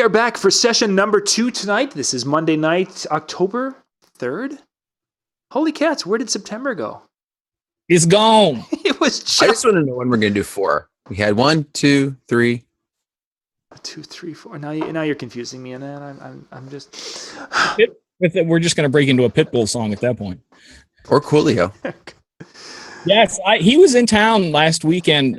are back for session number 2 tonight. This is Monday night, October 3rd. Holy cats, where did September go? It's gone. It was just... I just want to know when we're going to do 4. We had 1, 2, 3. 2, 3, 4. Now you're confusing me, and I'm just... We're just going to break into a Pitbull song at that point. Or Coolio. Yes, he was in town last weekend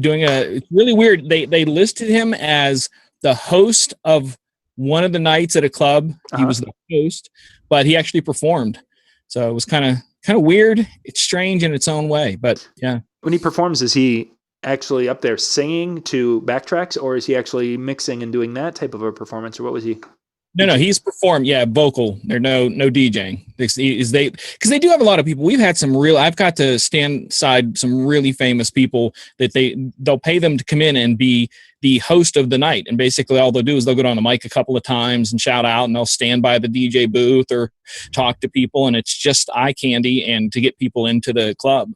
doing it's really weird. They listed him as the host of one of the nights at a club. He was the host, but he actually performed. So it was kind of weird. It's strange in its own way, but yeah. When he performs, is he actually up there singing to backtracks, or is he actually mixing and doing that type of a performance, or what was he? No, he's performed. Yeah, vocal. There's no DJing. Because they do have a lot of people. We've had some I've got to stand side some really famous people that they'll pay them to come in and be the host of the night. And basically all they'll do is they'll go on the mic a couple of times and shout out, and they'll stand by the DJ booth or talk to people. And it's just eye candy and to get people into the club.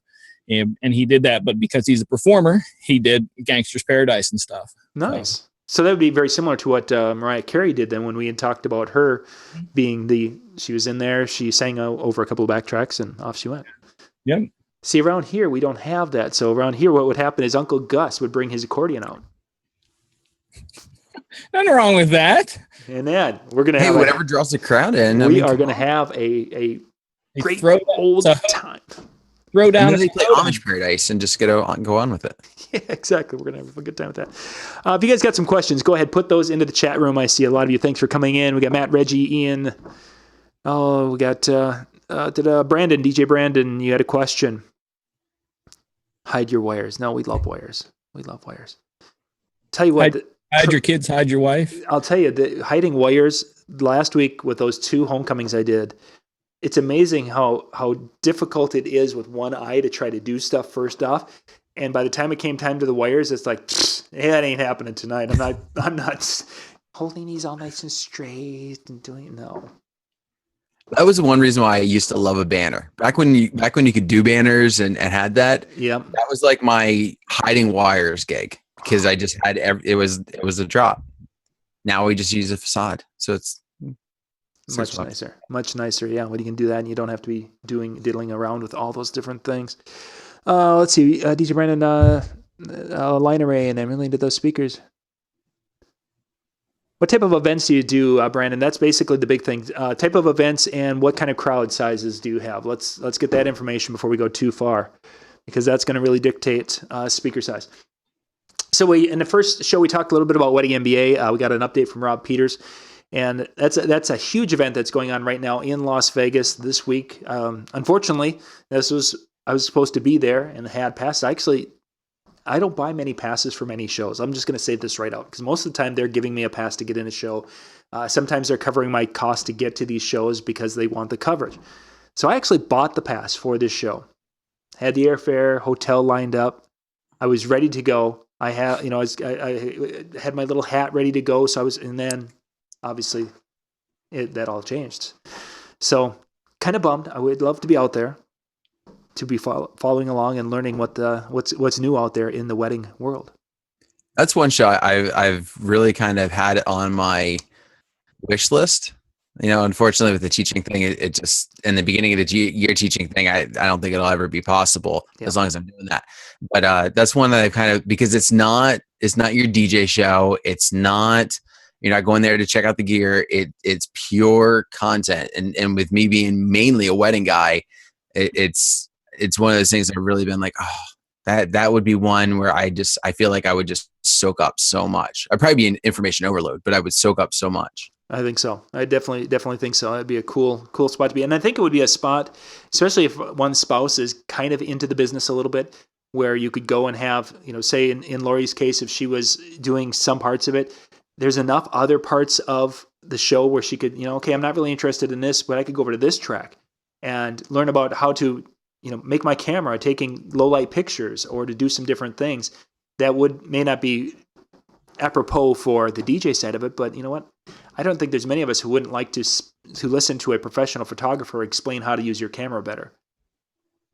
And he did that, but because he's a performer, he did Gangster's Paradise and stuff. Nice. So that would be very similar to what Mariah Carey did then when we had talked about her being she was in there, she sang over a couple of backtracks and off she went. Yep. See, around here, we don't have that. So around here, what would happen is Uncle Gus would bring his accordion out. Nothing wrong with that. And then we're going to have whatever draws the crowd in. We are going to have a great old time. Throw down. And then they play Amish Paradise and just go on with it. Yeah, exactly. We're going to have a good time with that. If you guys got some questions, go ahead, put those into the chat room. I see a lot of you. Thanks for coming in. We got Matt, Reggie, Ian. Oh, we got Brandon, DJ Brandon. You had a question. Hide your wires. No, we love wires. We love wires. Tell you what. Hide your kids, hide your wife. I'll tell you, hiding wires last week with those 2 homecomings I did, it's amazing how difficult it is with one eye to try to do stuff first off. And by the time it came time to the wires, it's like, that ain't happening tonight. I'm not holding these all nice and straight and doing no. That was the one reason why I used to love a banner. Back when you could do banners and had that. Yeah. That was like my hiding wires gig because I just had it was a drop. Now we just use a facade. So it's much nicer. Yeah, when you can do that and you don't have to be diddling around with all those different things. Let's see, DJ Brandon, line array, and I'm really into those speakers. What type of events do you do, Brandon? That's basically the big thing. Type of events and what kind of crowd sizes do you have? Let's get that information before we go too far, because that's going to really dictate speaker size. So in the first show we talked a little bit about Wedding MBA. We got an update from Rob Peters. And that's a huge event that's going on right now in Las Vegas this week. Unfortunately, I was supposed to be there and had passes. Actually, I don't buy many passes for many shows. I'm just going to say this right out because most of the time they're giving me a pass to get in a show. Sometimes they're covering my cost to get to these shows because they want the coverage. So I actually bought the pass for this show. Had the airfare, hotel lined up. I was ready to go. I had my little hat ready to go. So and then. Obviously, that all changed. So, kind of bummed. I would love to be out there to be following along and learning what's new out there in the wedding world. That's one show I've really kind of had on my wish list. Unfortunately, with the teaching thing, it just in the beginning of the year teaching thing, I don't think it'll ever be possible as long as I'm doing that. But that's one that I kind of because it's not your DJ show. It's not. You're not going there to check out the gear. It's pure content. And with me being mainly a wedding guy, it's one of those things I've really been like, that would be one where I feel like I would just soak up so much. I'd probably be an information overload, but I would soak up so much. I think so. I definitely think so. It'd be a cool spot to be. And I think it would be a spot, especially if one spouse is kind of into the business a little bit, where you could go and have, say in Lori's case, if she was doing some parts of it, there's enough other parts of the show where she could, okay, I'm not really interested in this, but I could go over to this track and learn about how to, make my camera taking low light pictures or to do some different things that may not be apropos for the DJ side of it. But you know what? I don't think there's many of us who wouldn't like to listen to a professional photographer explain how to use your camera better.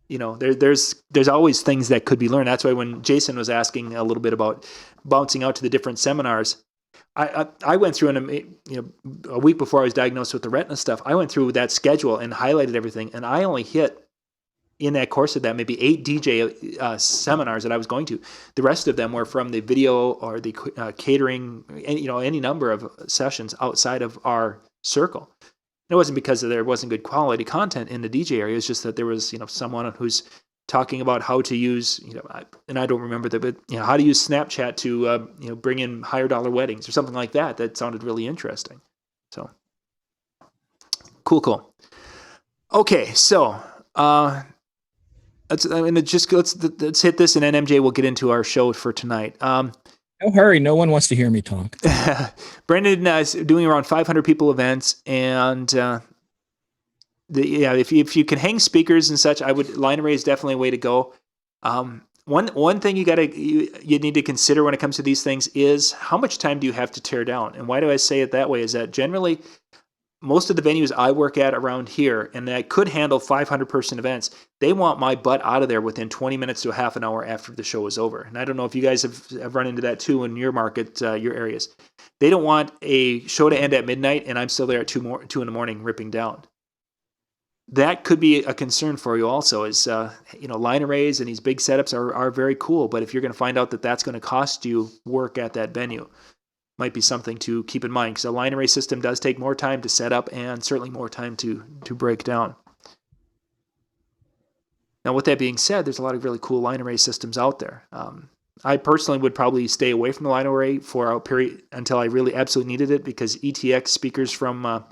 There's always things that could be learned. That's why when Jason was asking a little bit about bouncing out to the different seminars, I went through a week before I was diagnosed with the retina stuff. I went through that schedule and highlighted everything, and I only hit in that course of that maybe 8 DJ seminars that I was going to. The rest of them were from the video or the catering, any number of sessions outside of our circle. It wasn't because there wasn't good quality content in the DJ area. It's just that there was, someone who's talking about how to use, and I don't remember but how to use Snapchat to, bring in higher dollar weddings or something like that. That sounded really interesting. So cool. Okay. So, let's hit this, and then MJ will get into our show for tonight. No hurry. No one wants to hear me talk. Brandon is doing around 500 people events, and if you can hang speakers and such, line array is definitely a way to go. One thing you need to consider when it comes to these things is how much time do you have to tear down? And why do I say it that way? Is that generally most of the venues I work at around here, and that could handle 500-person events, they want my butt out of there within 20 minutes to a half an hour after the show is over. And I don't know if you guys have run into that too in your market, your areas. They don't want a show to end at midnight, and I'm still there at 2 in the morning ripping down. That could be a concern for you also, is, line arrays and these big setups are very cool, but if you're going to find out that that's going to cost you work at that venue, might be something to keep in mind, because a line array system does take more time to set up and certainly more time to break down. Now, with that being said, there's a lot of really cool line array systems out there. I personally would probably stay away from the line array for a period until I really absolutely needed it, because ETX speakers from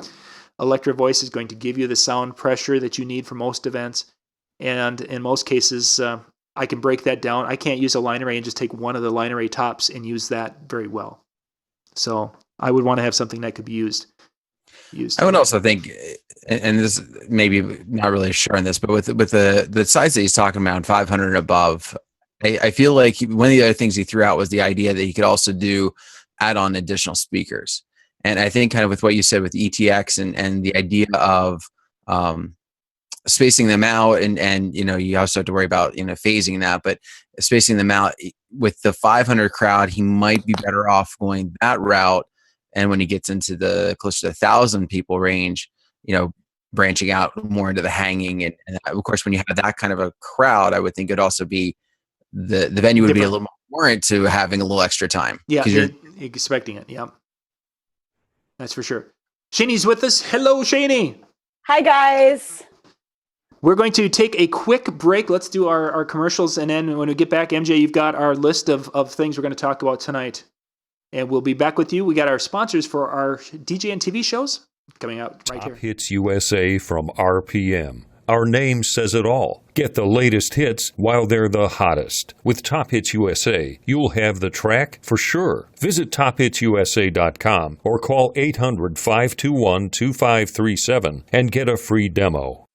Electro Voice is going to give you the sound pressure that you need for most events. And in most cases, I can break that down. I can't use a line array and just take one of the line array tops and use that very well. So I would want to have something that could be used. I would also think, and this maybe not really sure on this, but with the size that he's talking about, 500 and above, I feel like one of the other things he threw out was the idea that he could also add on additional speakers. And I think kind of with what you said with ETX and the idea of spacing them out, and you also have to worry about phasing that, but spacing them out with the 500 crowd, he might be better off going that route. And when he gets into the close to 1,000 people range, branching out more into the hanging, and of course, when you have that kind of a crowd, I would think it'd also be the venue would be a little more warrant to having a little extra time. Yeah, you're expecting it. Yeah, that's for sure. Shane's with us. Hello, Shane. Hi, guys. We're going to take a quick break. Let's do our commercials, and then when we get back, MJ, you've got our list of things we're going to talk about tonight. And we'll be back with you. We got our sponsors for our DJNTV shows coming out right here. Top Hits USA from RPM. Our name says it all. Get the latest hits while they're the hottest. With Top Hits USA, you'll have the track for sure. Visit tophitsusa.com or call 800-521-2537 and get a free demo.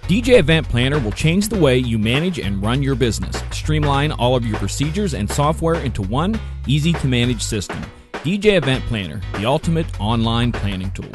DJ Event Planner will change the way you manage and run your business. Streamline all of your procedures and software into one easy-to-manage system. DJ Event Planner, the ultimate online planning tool.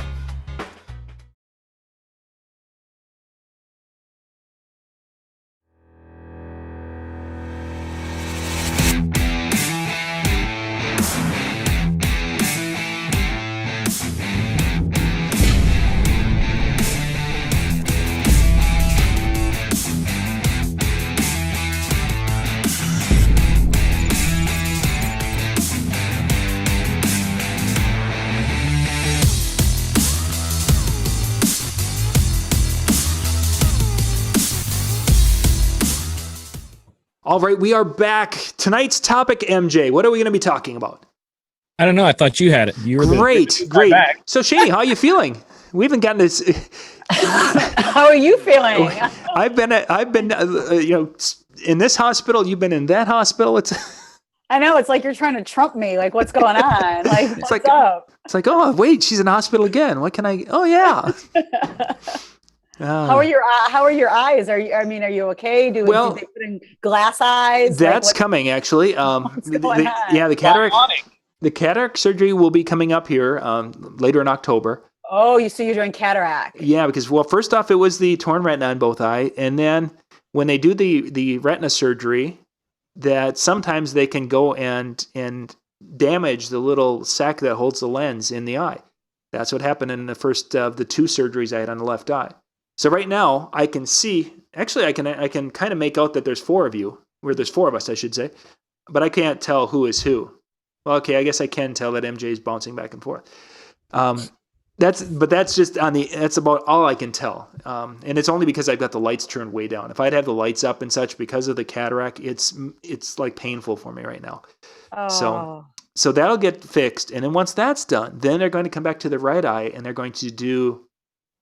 All right, we are back. Tonight's topic, MJ. What are we going to be talking about? I don't know. I thought you had it. You were great. So, Shane, how are you feeling? We haven't gotten this. How are you feeling? I've been, in this hospital. You've been in that hospital. I know, it's like you're trying to trump me. Like, what's going on? Like, what's up? It's like, oh, wait, she's in hospital again. What can I? Oh, yeah. How are your eyes? Are you okay? Do they put in glass eyes? That's coming actually. The cataract surgery will be coming up here later in October. Oh, you're doing cataract? Yeah, because first off, it was the torn retina in both eyes, and then when they do the retina surgery, that sometimes they can go and damage the little sac that holds the lens in the eye. That's what happened in the first of the 2 surgeries I had on the left eye. So right now I can see, actually I can kind of make out that there's 4 of you, where there's 4 of us, I should say, but I can't tell who is who. Well, okay, I guess I can tell that MJ is bouncing back and forth. That's about all I can tell. And it's only because I've got the lights turned way down. If I'd have the lights up and such, because of the cataract, it's like painful for me right now. Oh. So that'll get fixed. And then once that's done, then they're going to come back to the right eye and they're going to do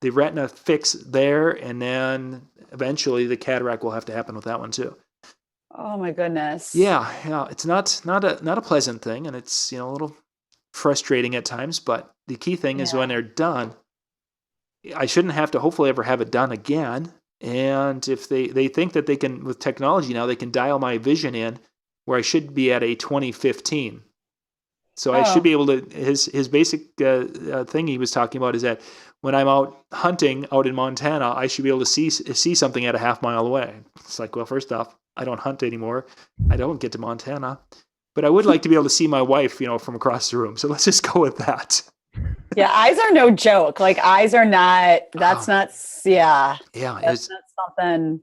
the retina fix there. And then eventually the cataract will have to happen with that one too. Oh my goodness. Yeah. It's not a pleasant thing. And it's, a little frustrating at times, but the key thing is when they're done, I shouldn't have to hopefully ever have it done again. And if they think that they can, with technology now, they can dial my vision in where I should be at a 2015. So I should be able to, his basic thing he was talking about is that when I'm out hunting out in Montana, I should be able to see something at a half mile away. It's like, well, first off, I don't hunt anymore. I don't get to Montana. But I would like to be able to see my wife, from across the room. So let's just go with that. Yeah, eyes are no joke. Like, eyes are not, that's not, Yeah. That's not something.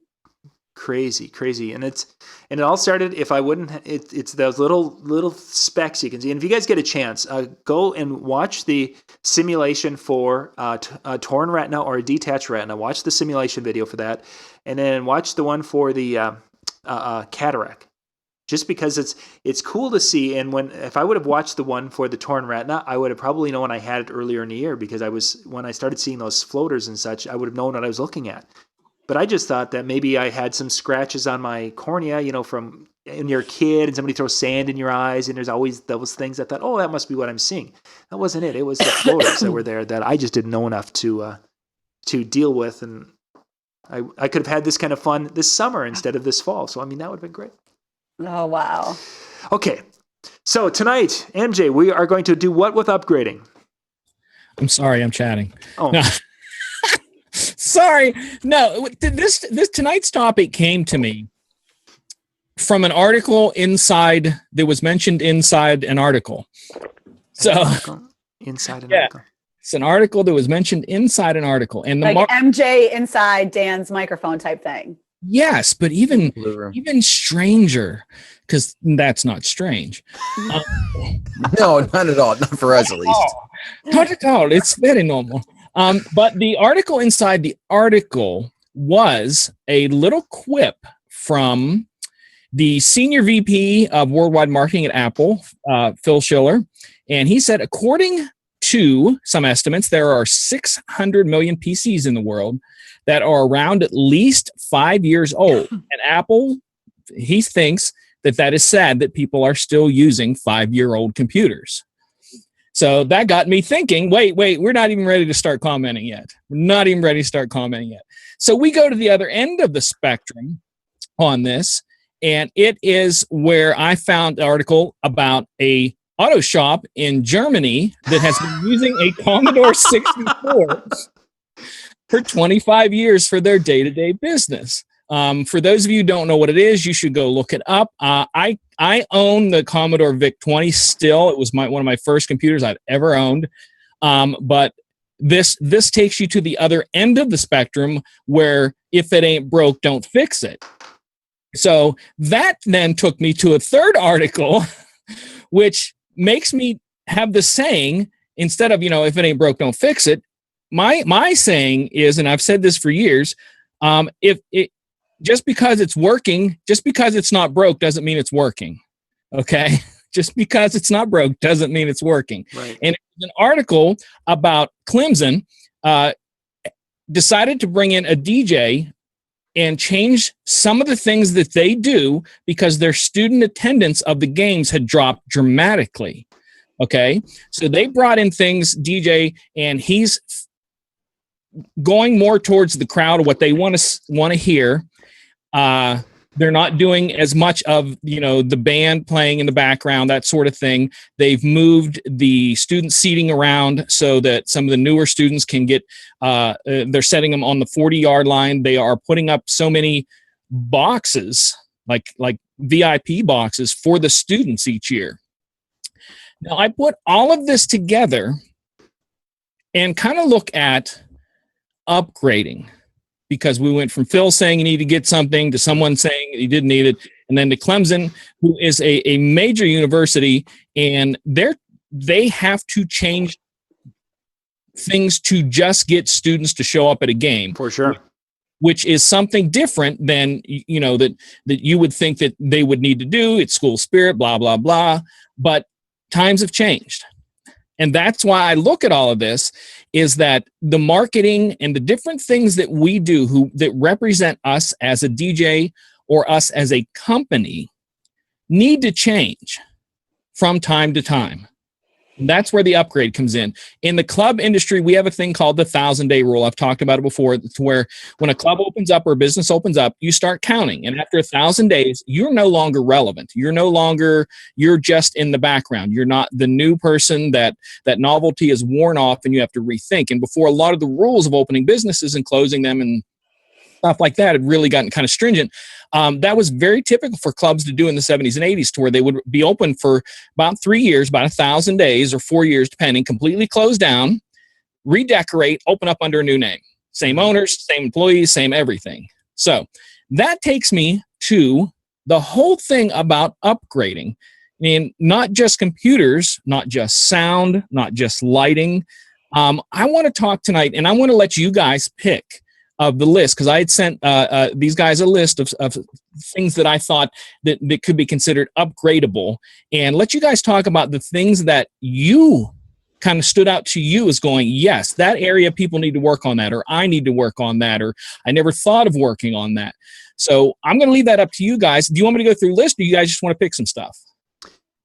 Crazy. And it all started, if I wouldn't, it's those little specks you can see. And if you guys get a chance, go and watch the simulation for a torn retina or a detached retina. Watch the simulation video for that. And then watch the one for the cataract. Just because it's cool to see. And if I would have watched the one for the torn retina, I would have probably known I had it earlier in the year, because when I started seeing those floaters and such, I would have known what I was looking at. But I just thought that maybe I had some scratches on my cornea, from when you're a kid and somebody throws sand in your eyes, and there's always those things. I thought, oh, that must be what I'm seeing. That wasn't it. It was the floaters that were there that I just didn't know enough to deal with. And I could have had this kind of fun this summer instead of this fall. So, that would have been great. Oh, wow. Okay. So tonight, MJ, we are going to do what with upgrading? I'm sorry, I'm chatting. Oh. No. Sorry. No, this tonight's topic came to me from an article that was mentioned inside an article. So inside an article. It's an article that was mentioned inside an article, and the MJ inside Dan's microphone type thing. Yes, but even stranger, because that's not strange. No, not at all. Not for us, at least. Not at all. It's very normal. But the article inside the article was a little quip from the senior VP of worldwide marketing at Apple, Phil Schiller. And he said, according to some estimates, there are 600 million PCs in the world that are around at least 5 years old. And Apple, he thinks that is sad that people are still using 5-year-old computers. So that got me thinking, wait, we're not even ready to start commenting yet. So we go to the other end of the spectrum on this, and it is where I found an article about a auto shop in Germany that has been using a Commodore 64 for 25 years for their day-to-day business. For those of you who don't know what it is, you should go look it up. I own the Commodore VIC-20 still. It was one of my first computers I've ever owned. But this takes you to the other end of the spectrum, where if it ain't broke, don't fix it. So that then took me to a third article, which makes me have the saying, instead of, if it ain't broke, don't fix it. My saying is, and I've said this for years, just because it's working, just because it's not broke doesn't mean it's working. Okay? Just because it's not broke doesn't mean it's working. Right. And it was an article about Clemson decided to bring in a DJ and change some of the things that they do because their student attendance of the games had dropped dramatically. Okay, so they brought in things, DJ, and he's going more towards the crowd of what they want to hear. They're not doing as much of, the band playing in the background, that sort of thing. They've moved the student seating around so that some of the newer students can get, they're setting them on the 40-yard line. They are putting up so many boxes, like VIP boxes for the students each year. Now, I put all of this together and kind of look at upgrading, because we went from Phil saying you need to get something to someone saying you didn't need it, and then to Clemson, who is a major university, and they have to change things to just get students to show up at a game. For sure. Which is something different than, that you would think that they would need to do. It's school spirit, blah, blah, blah. But times have changed. And that's why I look at all of this, is that the marketing and the different things that we do that represent us as a DJ or us as a company need to change from time to time. And that's where the upgrade comes in. In the club industry, we have a thing called the 1,000-day rule. I've talked about it before, to where when a club opens up or a business opens up, you start counting. And after 1,000 days, you're no longer relevant. You're just in the background. You're not the new person. That novelty is worn off and you have to rethink. And before, a lot of the rules of opening businesses and closing them and stuff like that had really gotten kind of stringent. That was very typical for clubs to do in the 70s and 80s, to where they would be open for about 3 years, about 1,000 days or 4 years, depending, completely close down, redecorate, open up under a new name. Same owners, same employees, same everything. So that takes me to the whole thing about upgrading. I mean, not just computers, not just sound, not just lighting. I want to talk tonight, and I want to let you guys pick of the list, because I had sent these guys a list of things that I thought that could be considered upgradable, and let you guys talk about the things that you kind of stood out to you as going, yes, that area people need to work on that, or I need to work on that, or I never thought of working on that. So I'm going to leave that up to you guys. Do you want me to go through the list, or do you guys just want to pick some stuff?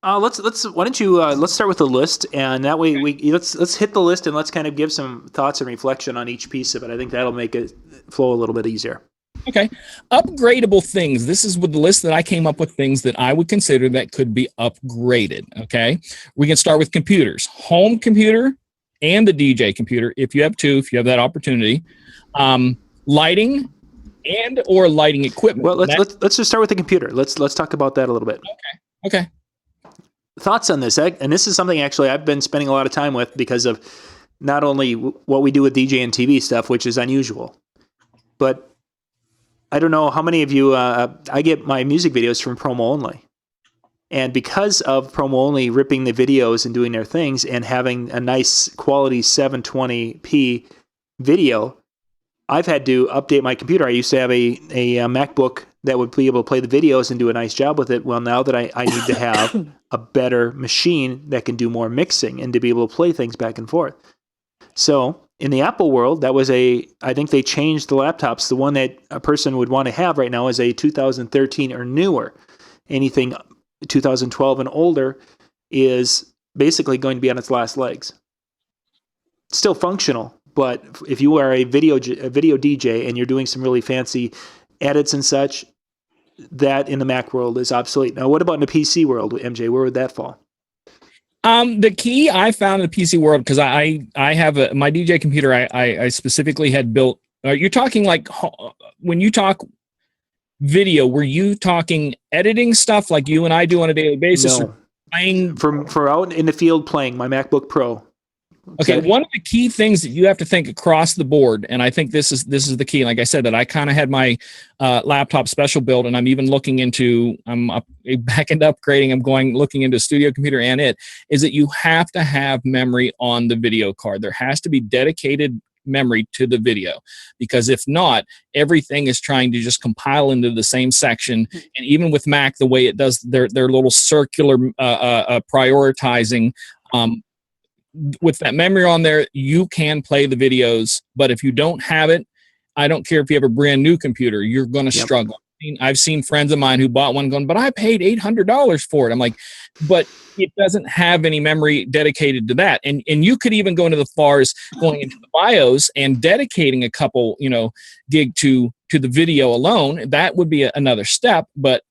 Let's why don't you let's start with the list, and that way let's hit the list and let's kind of give some thoughts and reflection on each piece of it. I think that'll make it flow a little bit easier. Okay. Upgradable things. This is with the list that I came up with, things that I would consider that could be upgraded. Okay. We can start with computers, home computer and the DJ computer. If you have that opportunity, lighting and or lighting equipment. Well, let's just start with the computer. Let's talk about that a little bit. Okay. Thoughts on this, and this is something actually I've been spending a lot of time with, because of not only what we do with DJNTV stuff, which is unusual, but I don't know how many of you, I get my music videos from Promo Only. And because of Promo Only ripping the videos and doing their things and having a nice quality 720p video, I've had to update my computer. I used to have a MacBook that would be able to play the videos and do a nice job with it. Well, now that I need to have a better machine that can do more mixing and to be able to play things back and forth. So in the Apple world, I think they changed the laptops. The one that a person would want to have right now is a 2013 or newer. Anything 2012 and older is basically going to be on its last legs. Still functional, but if you are a video DJ and you're doing some really fancy edits and such, that in the Mac world is obsolete. Now, what about in the PC world, MJ? Where would that fall? The key I found in the PC world, because I have my DJ computer, I specifically had built. You're talking like when you talk video, were you talking editing stuff like you and I do on a daily basis? No. Or playing for out in the field playing my MacBook Pro. Okay, one of the key things that you have to think across the board, and I think this is the key. Like I said, that I kind of had my laptop special build, and I'm even looking into back into upgrading. I'm looking into studio computer, and is that you have to have memory on the video card. There has to be dedicated memory to the video, because if not, everything is trying to just compile into the same section. And even with Mac, the way it does their little circular prioritizing. with that memory on there, you can play the videos. But if you don't have it, I don't care if you have a brand new computer, you're going to struggle. I've seen friends of mine who bought one going, but I paid $800 for it. I'm like, but it doesn't have any memory dedicated to that. And you could even go into the far as going into the BIOS and dedicating a couple, gig to the video alone. That would be another step. But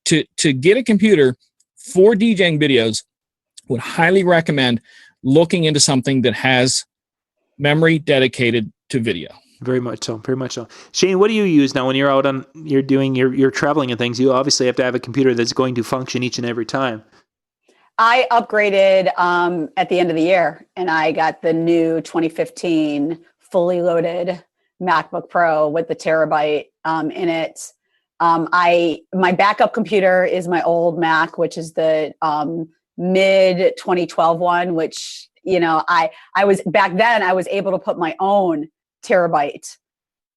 to get a computer for DJing videos, would highly recommend looking into something that has memory dedicated to video. Very much so. Very much so. Shane, what do you use now when you're out on, you're doing your traveling and things? You obviously have to have a computer that's going to function each and every time. I upgraded at the end of the year, and I got the new 2015 fully loaded MacBook Pro with the terabyte in it. My backup computer is my old Mac, which is the mid 2012 one, which, I was back then I was able to put my own terabyte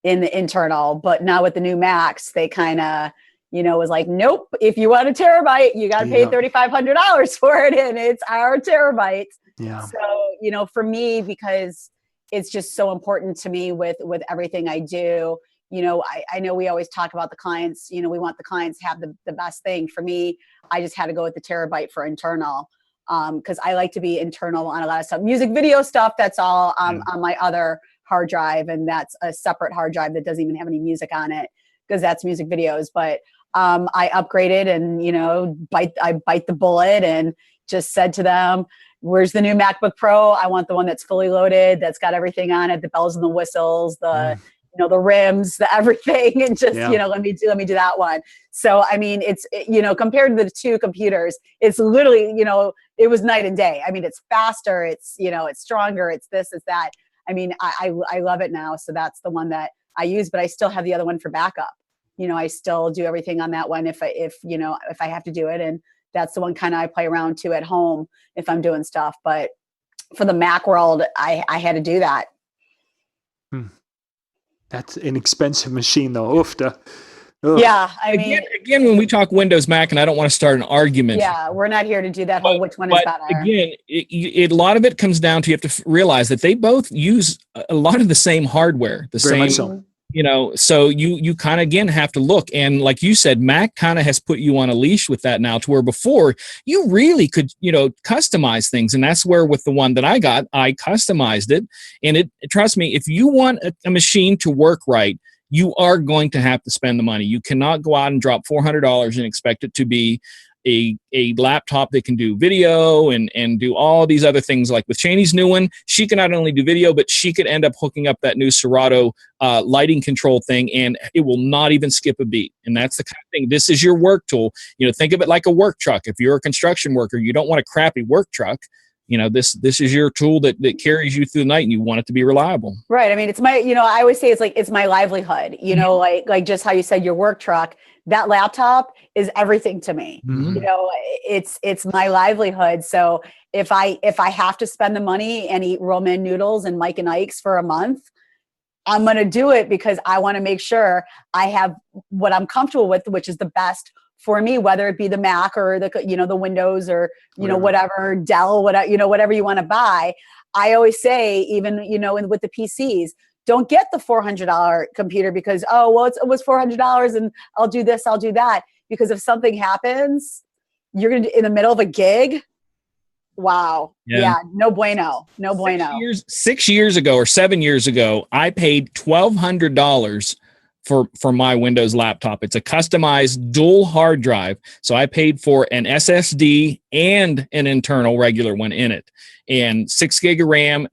in the internal, but now with the new Macs, they kind of, was like, nope, if you want a terabyte, you got to pay $3,500 for it. And it's our terabyte. Yeah. So, for me, because it's just so important to me with everything I do, I know we always talk about the clients, we want the clients to have the best thing. For me, I just had to go with the terabyte for internal. Cause I like to be internal on a lot of stuff, music video stuff. That's all on my other hard drive. And that's a separate hard drive that doesn't even have any music on it, because that's music videos. But I upgraded and, I bite the bullet and just said to them, where's the new MacBook Pro? I want the one that's fully loaded, that's got everything on it, the bells and the whistles, the rims, the everything, and just, let me do that one. So, I mean, it's, compared to the two computers, it's literally, it was night and day. I mean, it's faster, it's, it's stronger, it's this, it's that. I mean, I love it now. So that's the one that I use, but I still have the other one for backup. I still do everything on that one if I have to do it. And that's the one kind of I play around to at home if I'm doing stuff. But for the Mac world, I had to do that. That's an expensive machine though. Yeah. I mean, again, when we talk Windows Mac, and I don't want to start an argument. Yeah. We're not here to do that whole, which one is better. Again, a lot of it comes down to, you have to realize that they both use a lot of the same hardware, Very much so. So you kind of, again, have to look. And like you said, Mac kind of has put you on a leash with that now, to where before you really could, customize things. And that's where with the one that I got, I customized it. And trust me, if you want a machine to work right, you are going to have to spend the money. You cannot go out and drop $400 and expect it to be a laptop that can do video and do all these other things. Like with Cheney's new one, she can not only do video, but she could end up hooking up that new Serato lighting control thing, and it will not even skip a beat. And that's the kind of thing. This is your work tool. Think of it like a work truck. If you're a construction worker, you don't want a crappy work truck. This is your tool that carries you through the night, and you want it to be reliable. Right. I mean, it's my, I always say it's my livelihood, like just how you said your work truck, that laptop is everything to me. Mm-hmm. It's my livelihood. So if I have to spend the money and eat ramen noodles and Mike and Ike's for a month, I'm going to do it because I want to make sure I have what I'm comfortable with, which is the best for me, whether it be the Mac or the Windows or, whatever, Dell, whatever you want to buy. I always say, even, with the PCs, don't get the $400 computer because, it was $400 and I'll do this, I'll do that. Because if something happens, you're going to, in the middle of a gig. Wow. Yeah. No bueno. 6 years ago or 7 years ago, I paid $1,200 for my Windows laptop. It's a customized dual hard drive. So I paid for an SSD and an internal regular one in it, and 6 gig of RAM,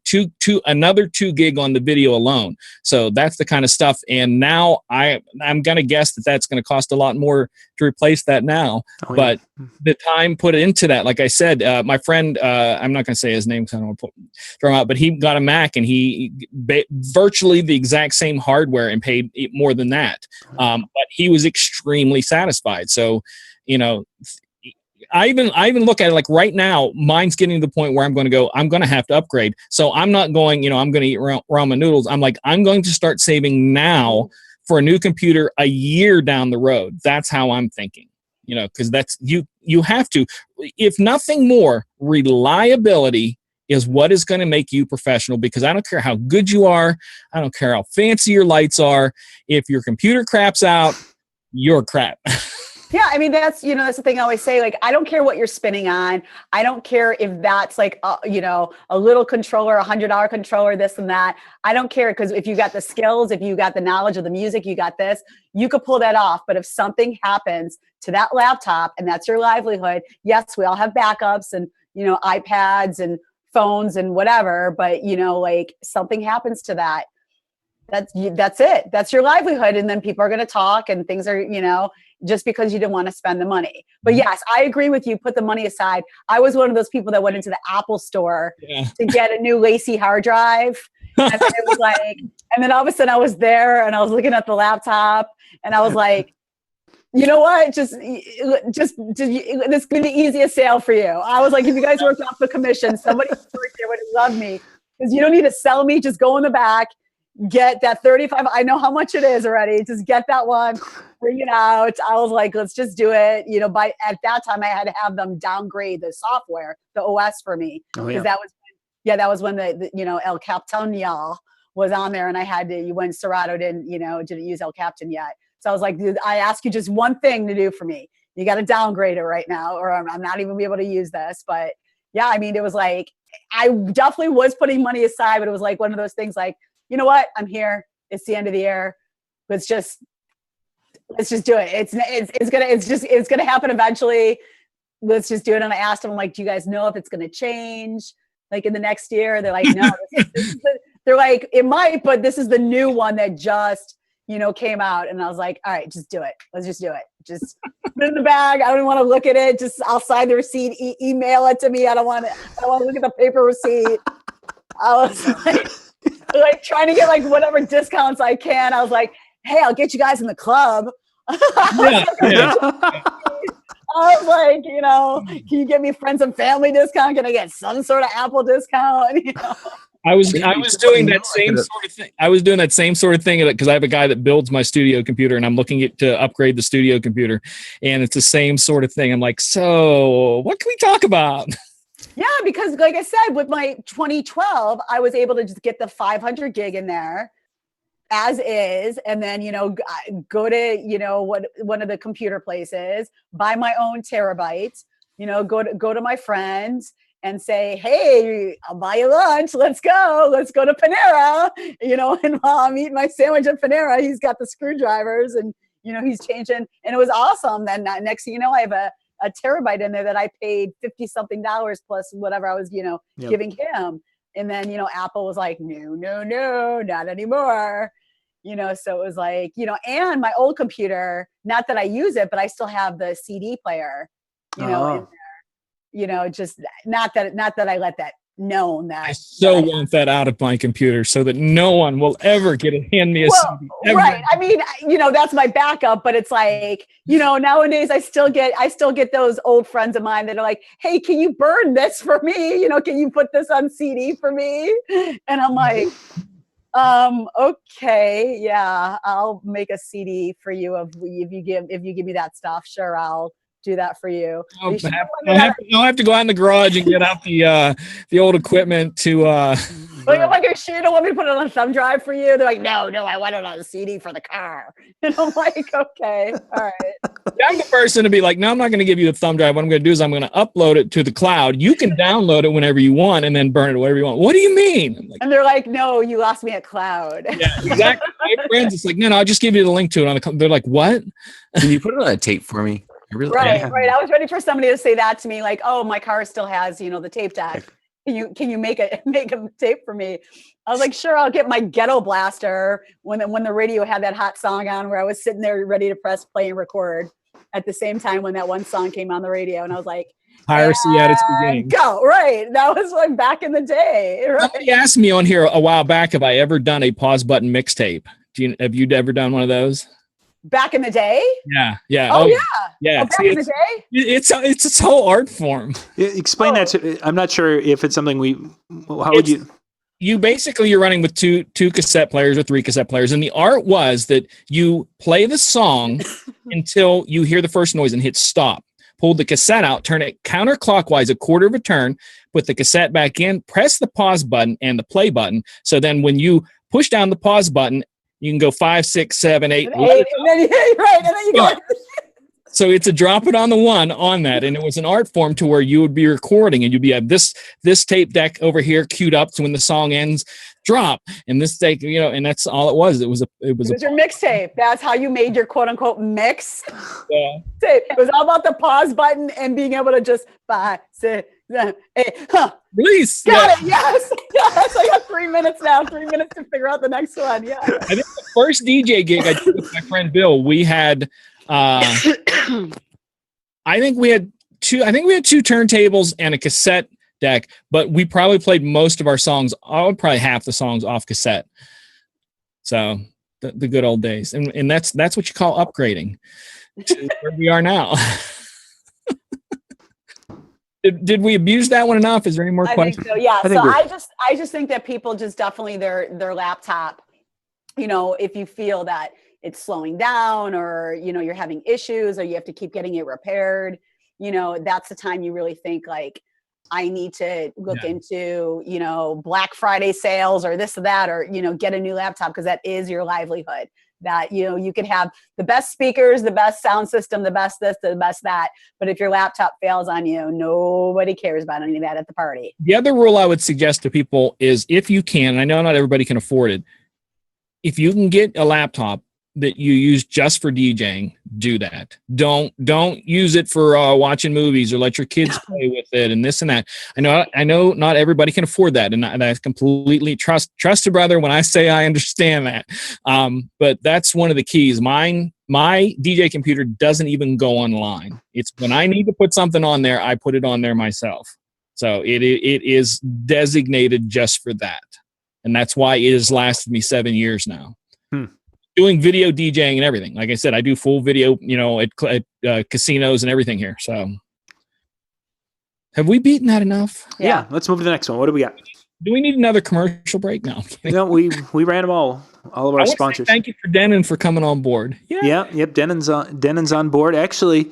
another 2 gig on the video alone. So that's the kind of stuff. And now I'm going to guess that's going to cost a lot more to replace that now. But the time put into that, like I said, my friend, I'm not going to say his name because I don't want to throw him out, but he got a Mac and he virtually the exact same hardware and paid more than that. But he was extremely satisfied. So, I even look at it like right now, mine's getting to the point where I'm going to have to upgrade. So I'm not going, I'm going to eat ramen noodles. I'm like, I'm going to start saving now for a new computer a year down the road. That's how I'm thinking, because that's, you have to, if nothing more, reliability is what is going to make you professional, because I don't care how good you are. I don't care how fancy your lights are. If your computer craps out, you're crap. Yeah, I mean, that's the thing I always say, like, I don't care what you're spinning on. I don't care if that's like, a little controller, $100 controller, this and that. I don't care, because if you got the skills, if you got the knowledge of the music, you got this, you could pull that off. But if something happens to that laptop and that's your livelihood, yes, we all have backups and, iPads and phones and whatever, but, like, something happens to that. That's it. That's your livelihood. And then people are going to talk and things are, just because you didn't want to spend the money. But yes, I agree with you. Put the money aside. I was one of those people that went into the Apple store to get a new Lacy hard drive. And then it was like, and then all of a sudden I was there and I was looking at the laptop and I was like, you know what? Just this could be the easiest sale for you. I was like, if you guys worked off the commission, somebody worked there would love me, because you don't need to sell me. Just go in the back, get that 35. I know how much it is already. Just get that one, bring it out. I was like, let's just do it. At that time I had to have them downgrade the software, the OS for me. Because that was when the El Capitan was on there, and I had to, when Serato didn't use El Capitan yet. So I was like, dude, I ask you just one thing to do for me. You got to downgrade it right now, or I'm not even be able to use this. But yeah, I mean, it was like, I definitely was putting money aside, but it was like one of those things like, you know what? I'm here. It's the end of the year. Let's just do it. It's gonna happen eventually. Let's just do it. And I asked them, I'm like, do you guys know if it's gonna change like in the next year? They're like, no. They're like, it might, but this is the new one that just came out. And I was like, all right, just do it. Let's just do it. Just put it in the bag. I don't want to look at it. Just I'll sign the receipt. Email it to me. I don't want to look at the paper receipt. I was like trying to get like whatever discounts I can. I was like, hey, I'll get you guys in the club. I was like, can you give me friends and family discount? Can I get some sort of Apple discount? I was doing that same sort of thing. I was doing that same sort of thing because I have a guy that builds my studio computer, and I'm looking to upgrade the studio computer, and it's the same sort of thing. I'm like, so what can we talk about? Yeah, because like I said, with my 2012, I was able to just get the 500 gig in there as is, and then go to one of the computer places, buy my own terabyte, go to my friends and say, hey, I'll buy you lunch. Let's go to Panera, and while I'm eating my sandwich at Panera, he's got the screwdrivers and, he's changing. And it was awesome. Then next thing you know, I have a terabyte in there that I paid $50 something plus whatever I was, giving him. And then, Apple was like, no, not anymore. So it was like, and my old computer, not that I use it, but I still have the CD player, in there. Just not that I let that known that. I want that out of my computer so that no one will ever hand me a CD. Right. I mean, that's my backup, but it's like, nowadays I still get those old friends of mine that are like, hey, can you burn this for me? Can you put this on CD for me? And I'm like, okay, yeah, I'll make a CD for you if you give me that stuff. Sure, I'll do that for you. I'll have to go out in the garage and get out the old equipment to. Like, I'm like, you don't want me to put it on a thumb drive for you? They're like, no, I want it on a CD for the car. And I'm like, okay, all right. I'm the person to be like, no, I'm not going to give you a thumb drive. What I'm going to do is I'm going to upload it to the cloud. You can download it whenever you want and then burn it wherever you want. What do you mean? And they're like, no, you lost me at cloud. Yeah, exactly. My friends, it's like, no, I'll just give you the link to it on the. They're like, what? Can you put it on a tape for me? Right. I was ready for somebody to say that to me, like, oh, my car still has, the tape deck. Can you make a tape for me? I was like, sure, I'll get my ghetto blaster when the radio had that hot song on, where I was sitting there ready to press play and record at the same time when that one song came on the radio. And I was like, piracy at its beginning. Go, right. That was like back in the day. Right? Somebody asked me on here a while back, have I ever done a pause button mixtape? Have you ever done one of those? Back in the day? Yeah. Oh, yeah. Yeah. Back in the day? It's its whole art form. Explain that to, I'm not sure if it's something would you? You're running with two cassette players or three cassette players. And the art was that you play the song until you hear the first noise and hit stop. pull the cassette out, turn it counterclockwise a quarter of a turn, put the cassette back in, press the pause button and the play button. So then when you push down the pause button, you can go 5, 6, 7, 8. And then you go. So it's a drop it on the one on that. And it was an art form to where you would be recording and you'd be have this tape deck over here queued up. So when the song ends, drop. And this tape, and that's all it was. It was your mixtape. That's how you made your quote unquote mix. Yeah. It was all about the pause button and being able to just 5, 6, 7, 8, release. Got it. Yes. Yes. I got 3 minutes now. 3 minutes to figure out the next one. Yeah. I think the first DJ gig I did with my friend Bill, we had I think we had two turntables and a cassette deck, but we probably played most of our songs, probably half the songs off cassette. So the good old days. And that's what you call upgrading to where we are now. Did we abuse that one enough? Is there any more questions? I think so, yeah. I just think that people just definitely their laptop, if you feel that it's slowing down or, you're having issues or you have to keep getting it repaired, that's the time you really think like, I need to look into, Black Friday sales or this or that, or, get a new laptop because that is your livelihood. That, you could have the best speakers, the best sound system, the best this, the best that. But if your laptop fails on you, nobody cares about any of that at the party. The other rule I would suggest to people is if you can, and I know not everybody can afford it, if you can get a laptop that you use just for DJing, do that. Don't use it for watching movies or let your kids play with it and this and that. I know not everybody can afford that, and I completely trust a brother when I say I understand that. But that's one of the keys. My DJ computer doesn't even go online. It's when I need to put something on there, I put it on there myself. So it is designated just for that, and that's why it has lasted me 7 years now. Doing video DJing and everything. Like I said, I do full video, at casinos and everything here. So have we beaten that enough? Yeah. Let's move to the next one. What do we got? Do we need another commercial break? No. No, we ran them all of our sponsors. Thank you for Denon for coming on board. Yeah. Yep. Denon's on board. Actually,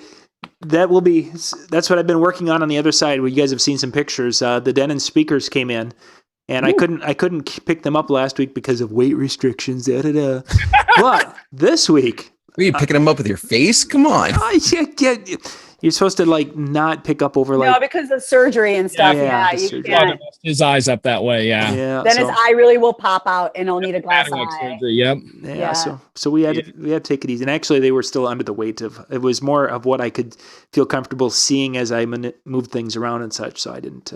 that's what I've been working on the other side where you guys have seen some pictures. The Denon speakers came in. And I couldn't pick them up last week because of weight restrictions. But this week, are you picking them up with your face? Come on. You're supposed to not pick up over no, because of surgery and stuff. Yeah, you can't. His eyes up that way. Yeah. Then his eye really will pop out, and he'll need a glass eye. Surgery, yep. Yeah. So we had to take it easy. And actually, they were still under the weight of. It was more of what I could feel comfortable seeing as I moved things around and such. So I didn't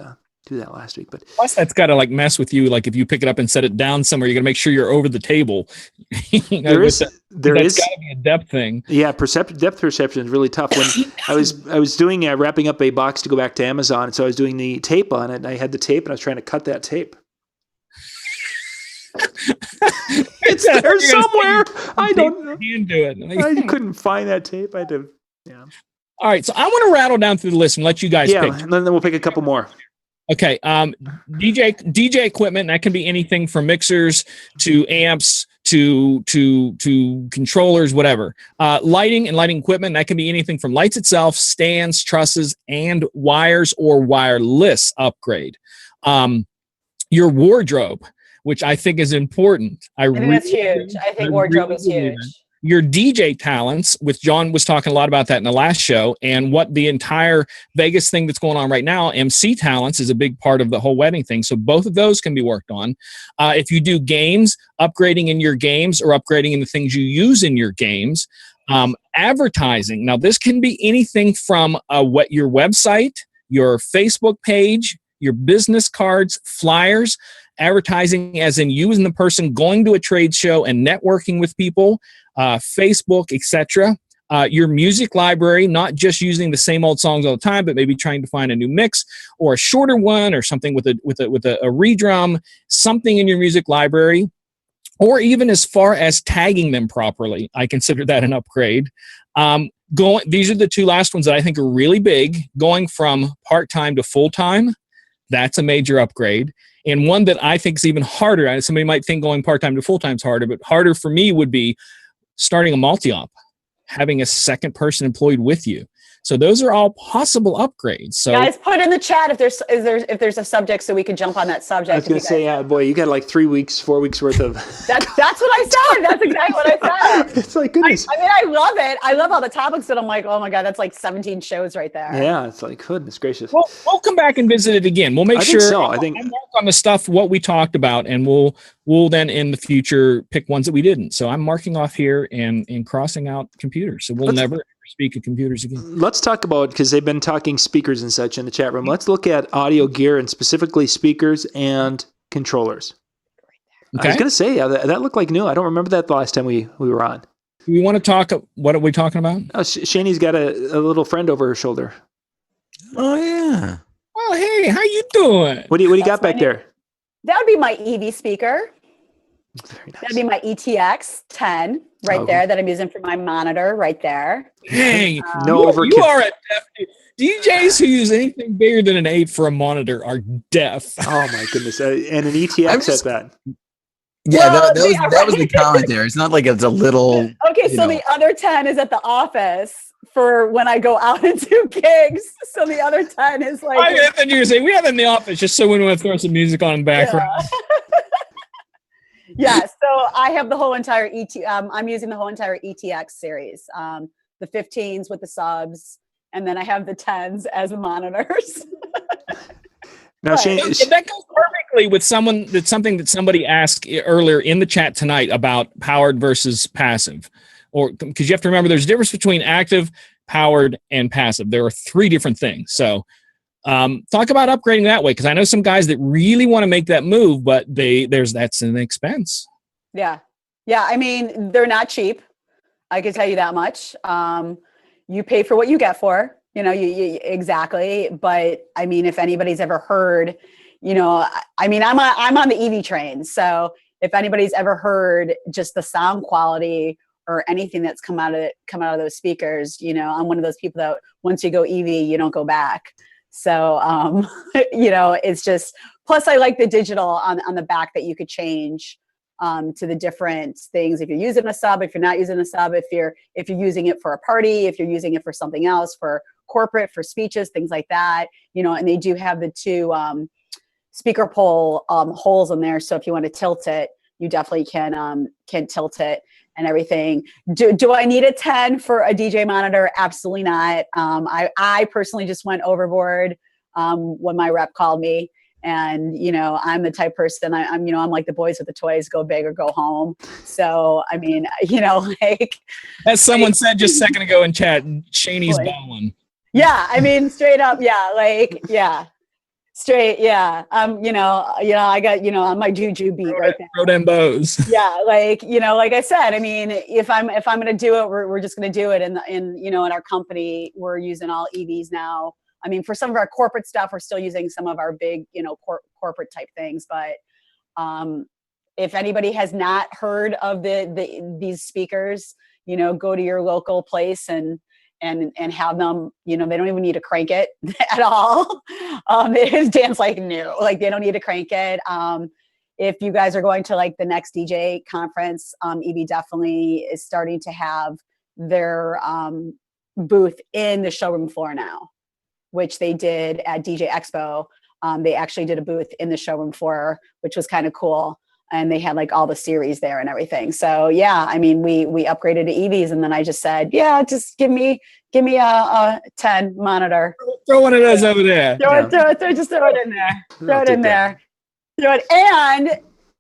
do that last week. But plus that's got to mess with you. Like if you pick it up and set it down somewhere, you're gonna make sure you're over the table. That's got to be a depth thing. Yeah, depth perception is really tough. When I was doing wrapping up a box to go back to Amazon, so I was doing the tape on it, and I had the tape, and I was trying to cut that tape. It's there somewhere. I don't know. I couldn't find that tape. I had to. Yeah. All right, so I want to rattle down through the list and let you guys pick. And then we'll pick a couple more. Okay, DJ equipment, that can be anything from mixers to amps to controllers, whatever. Lighting and lighting equipment, that can be anything from lights itself, stands, trusses, and wires or wireless upgrade. Your wardrobe, which I think is important. I think that's huge. I think wardrobe is huge. Your DJ talents, which John was talking a lot about that in the last show, and what the entire Vegas thing that's going on right now, MC talents is a big part of the whole wedding thing. So both of those can be worked on. If you do games, upgrading in your games or upgrading in the things you use in your games. Advertising. Now, this can be anything from your website, your Facebook page, your business cards, flyers, advertising as in you and the person going to a trade show and networking with people, Facebook, etc. Your music library, not just using the same old songs all the time, but maybe trying to find a new mix or a shorter one or something with a redrum, something in your music library, or even as far as tagging them properly. I consider that an upgrade. These are the two last ones that I think are really big. Going from part-time to full-time, that's a major upgrade. And one that I think is even harder. Somebody might think going part-time to full-time is harder, but harder for me would be starting a multi-op, having a second person employed with you. So those are all possible upgrades. So Guys, put in the chat if there's a subject so we can jump on that subject. I was going to say, yeah, boy, you got like 3 weeks, 4 weeks worth of. That's what I said. That's exactly what I said. It's like, goodness. I mean, I love it. I love all the topics that I'm like, oh my God, that's like 17 shows right there. Yeah, it's like, goodness gracious. we'll come back and visit it again. We'll make sure I think I'll mark on the stuff what we talked about, and we'll then in the future pick ones that we didn't. So I'm marking off here and crossing out computers. So we'll never speak of computers again. Let's talk about, because they've been talking speakers and such in the chat room. Let's look at audio gear and specifically speakers and controllers. Okay. I was going to say, that looked like new. I don't remember that the last time we were on. We want to talk. What are we talking about? Oh, Shani's got a little friend over her shoulder. Oh yeah. Well, hey, how you doing? What do you got back there? That would be my EV speaker. Very nice. That'd be my ETX 10 right there that I'm using for my monitor right there. Hey, No you are a deaf DJs who use anything bigger than an 8 for a monitor are deaf. Oh my goodness. And an ETX at that. Yeah, Well, that was the comment there. It's not like it's a little. Okay, so the other 10 is at the office for when I go out and do gigs. So the other 10 is like. I thought you were saying we have it in the office just so when we want to throw some music on in the background. Yeah, so I have the whole entire I'm using the whole entire ETX series, the 15s with the subs, and then I have the 10s as monitors. Now, Shane, that goes perfectly with something that somebody asked earlier in the chat tonight about powered versus passive, or because you have to remember there's a difference between active, powered, and passive. There are 3 different things. So talk about upgrading that way, because I know some guys that really want to make that move, but that's an expense. Yeah. I mean, they're not cheap. I can tell you that much. You pay for what you get for. You exactly. But I mean, if anybody's ever heard, I mean, I'm on the EV train. So if anybody's ever heard just the sound quality or anything that's come out of those speakers, I'm one of those people that once you go EV, you don't go back. So, it's just, plus I like the digital on the back that you could change to the different things. If you're using a sub, if you're not using a sub, if you're using it for a party, if you're using it for something else, for corporate, for speeches, things like that, and they do have the 2 speaker pole holes in there. So if you want to tilt it, you definitely can tilt it and everything. Do I need a 10 for a DJ monitor? Absolutely not. I personally just went overboard when my rep called me. And, I'm the type person, I'm like the boys with the toys, go big or go home. So, I mean, like. As someone said just a second ago in chat, Shaney's balling. Yeah, I mean, straight up. Yeah, like, yeah. Straight, yeah. I got, on my juju beat right there. Throw them bows. Yeah, like, like I said, I mean, if I'm gonna do it, we're just gonna do it. And in our company, we're using all EVs now. I mean, for some of our corporate stuff, we're still using some of our big, corporate type things. But if anybody has not heard of these speakers, go to your local place and have them, they don't even need to crank it at all. Dan's like, no, like they don't need to crank it. If you guys are going to like the next DJ conference, EV definitely is starting to have their booth in the showroom floor now, which they did at DJ Expo. They actually did a booth in the showroom floor, which was kind of cool. And they had like all the series there and everything. So yeah, I mean, we upgraded to EVs, and then I just said, yeah, just give me a 10 monitor. Throw one of those over there. Throw it in there. Throw it in there. And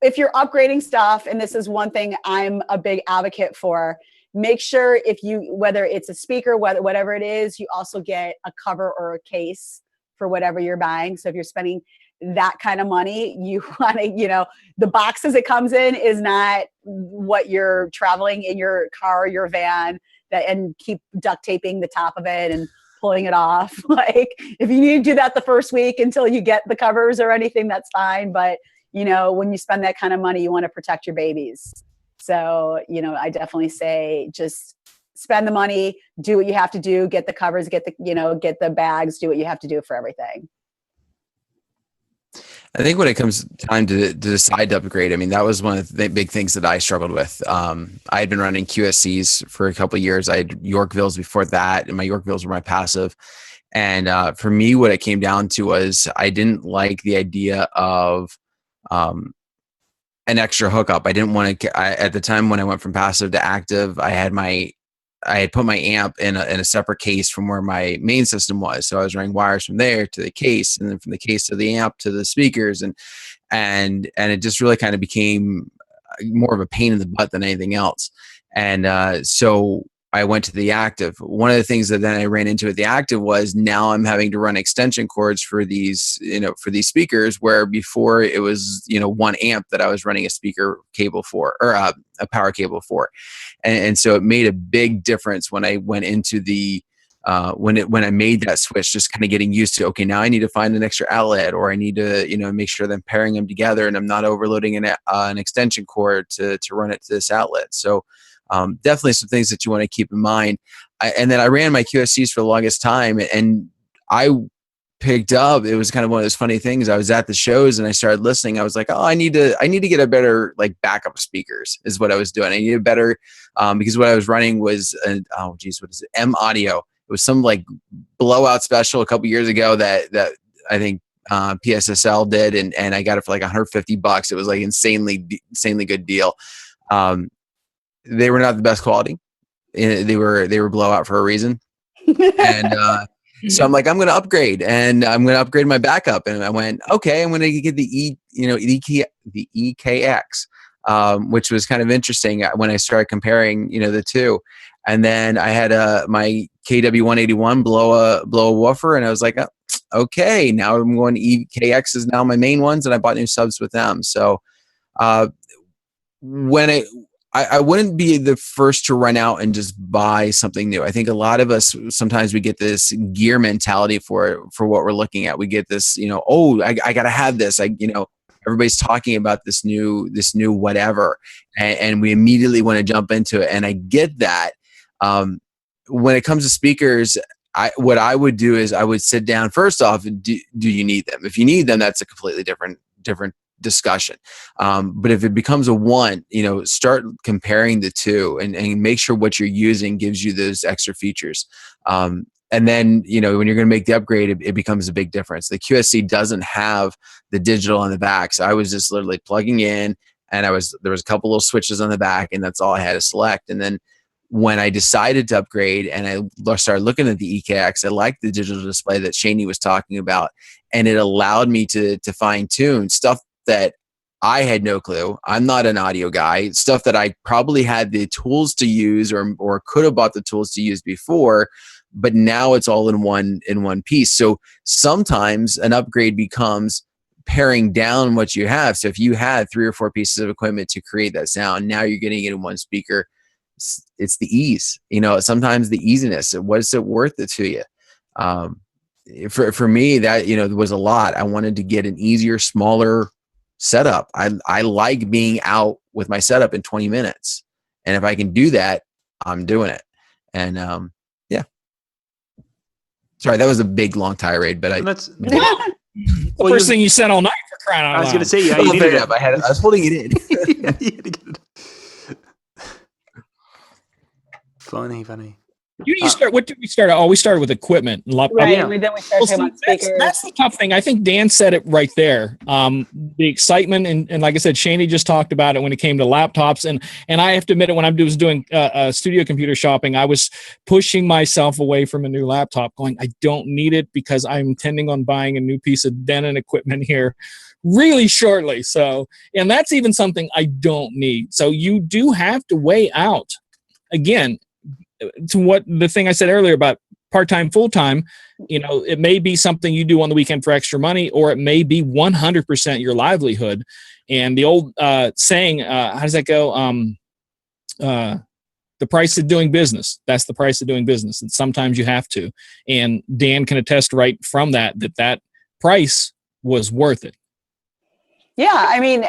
if you're upgrading stuff, and this is one thing I'm a big advocate for, make sure whether it's a speaker, whatever it is, you also get a cover or a case for whatever you're buying. So if you're spending that kind of money, you want to, the boxes it comes in is not what you're traveling in your car, your van, and keep duct taping the top of it and pulling it off. Like if you need to do that the first week until you get the covers or anything, that's fine. But when you spend that kind of money, you want to protect your babies. So, I definitely say just spend the money, do what you have to do, get the covers, get the bags, do what you have to do for everything. I think when it comes time to decide to upgrade, I mean, that was one of the big things that I struggled with. I had been running QSCs for a couple of years. I had Yorkvilles before that, and my Yorkvilles were my passive. And for me, what it came down to was I didn't like the idea of an extra hookup. I didn't want to. At the time when I went from passive to active, I had put my amp in a separate case from where my main system was. So I was running wires from there to the case, and then from the case to the amp to the speakers, and it just really kind of became more of a pain in the butt than anything else. And so I went to the active. One of the things that then I ran into with the active was now I'm having to run extension cords for these, for these speakers, where before it was, one amp that I was running a speaker cable for, or a power cable for. And so it made a big difference when I went into the, when I made that switch, just kind of getting used to, okay, now I need to find an extra outlet, or I need to, make sure that I'm pairing them together and I'm not overloading an extension cord to run it to this outlet. So definitely some things that you want to keep in mind. And then I ran my QSCs for the longest time, and I picked up, it was kind of one of those funny things. I was at the shows and I started listening. I was like, oh, I need to get a better like backup speakers is what I was doing. I needed better, because what I was running was, what is it? M Audio. It was some like blowout special a couple years ago that I think PSSL did. And I got it for like $150. It was like insanely good deal. They were not the best quality. They were blowout for a reason. And so I'm like, I'm going to upgrade, and I'm going to upgrade my backup. And I went, okay, I'm going to get the EKX, which was kind of interesting when I started comparing, the two. And then I had my KW181 blow a woofer, and I was like, oh, okay, now I'm going EKX is now my main ones, and I bought new subs with them. So when I wouldn't be the first to run out and just buy something new. I think a lot of us, sometimes we get this gear mentality for what we're looking at. We get this, I got to have this. Everybody's talking about this new whatever, and we immediately want to jump into it. And I get that. When it comes to speakers, what I would do is I would sit down. First off, do you need them? If you need them, that's a completely different discussion. But if it becomes a one, start comparing the two and make sure what you're using gives you those extra features. And then, when you're going to make the upgrade, it becomes a big difference. The QSC doesn't have the digital on the back. So I was just literally plugging in, and there was a couple little switches on the back, and that's all I had to select. And then when I decided to upgrade and I started looking at the EKX, I liked the digital display that Shaney was talking about, and it allowed me to fine tune stuff that I had no clue. I'm not an audio guy. Stuff that I probably had the tools to use or could have bought the tools to use before, but now it's all in one piece. So sometimes an upgrade becomes paring down what you have. So if you had 3 or 4 pieces of equipment to create that sound, now you're getting it in one speaker. It's the ease, sometimes the easiness. What's it worth it to you? For me, that, was a lot. I wanted to get an easier, smaller setup. I like being out with my setup in 20 minutes. And if I can do that, I'm doing it. And yeah. Sorry, that was a big long tirade, but that's the first thing you said all night, for crying out loud. I was going to say, yeah, you needed it. I was holding it in. Yeah, you had to get it. Funny. You start. What did we start? Oh, we started with equipment. Right. Yeah. And then we started talking about speakers. That's the tough thing. I think Dan said it right there. The excitement and like I said, Shaney just talked about it when it came to laptops. And I have to admit it, when I was doing studio computer shopping, I was pushing myself away from a new laptop, going, I don't need it because I'm intending on buying a new piece of Denon equipment here really shortly. So, and that's even something I don't need. So you do have to weigh out, again, to what the thing I said earlier about part-time, full-time, it may be something you do on the weekend for extra money, or it may be 100% your livelihood. And the old saying, how does that go? The price of doing business. That's the price of doing business. And sometimes you have to. And Dan can attest right from that price was worth it. Yeah. I mean,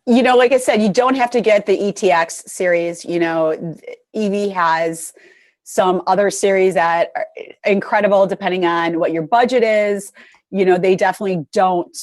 like I said, you don't have to get the ETX series. EV has some other series that are incredible depending on what your budget is. They definitely don't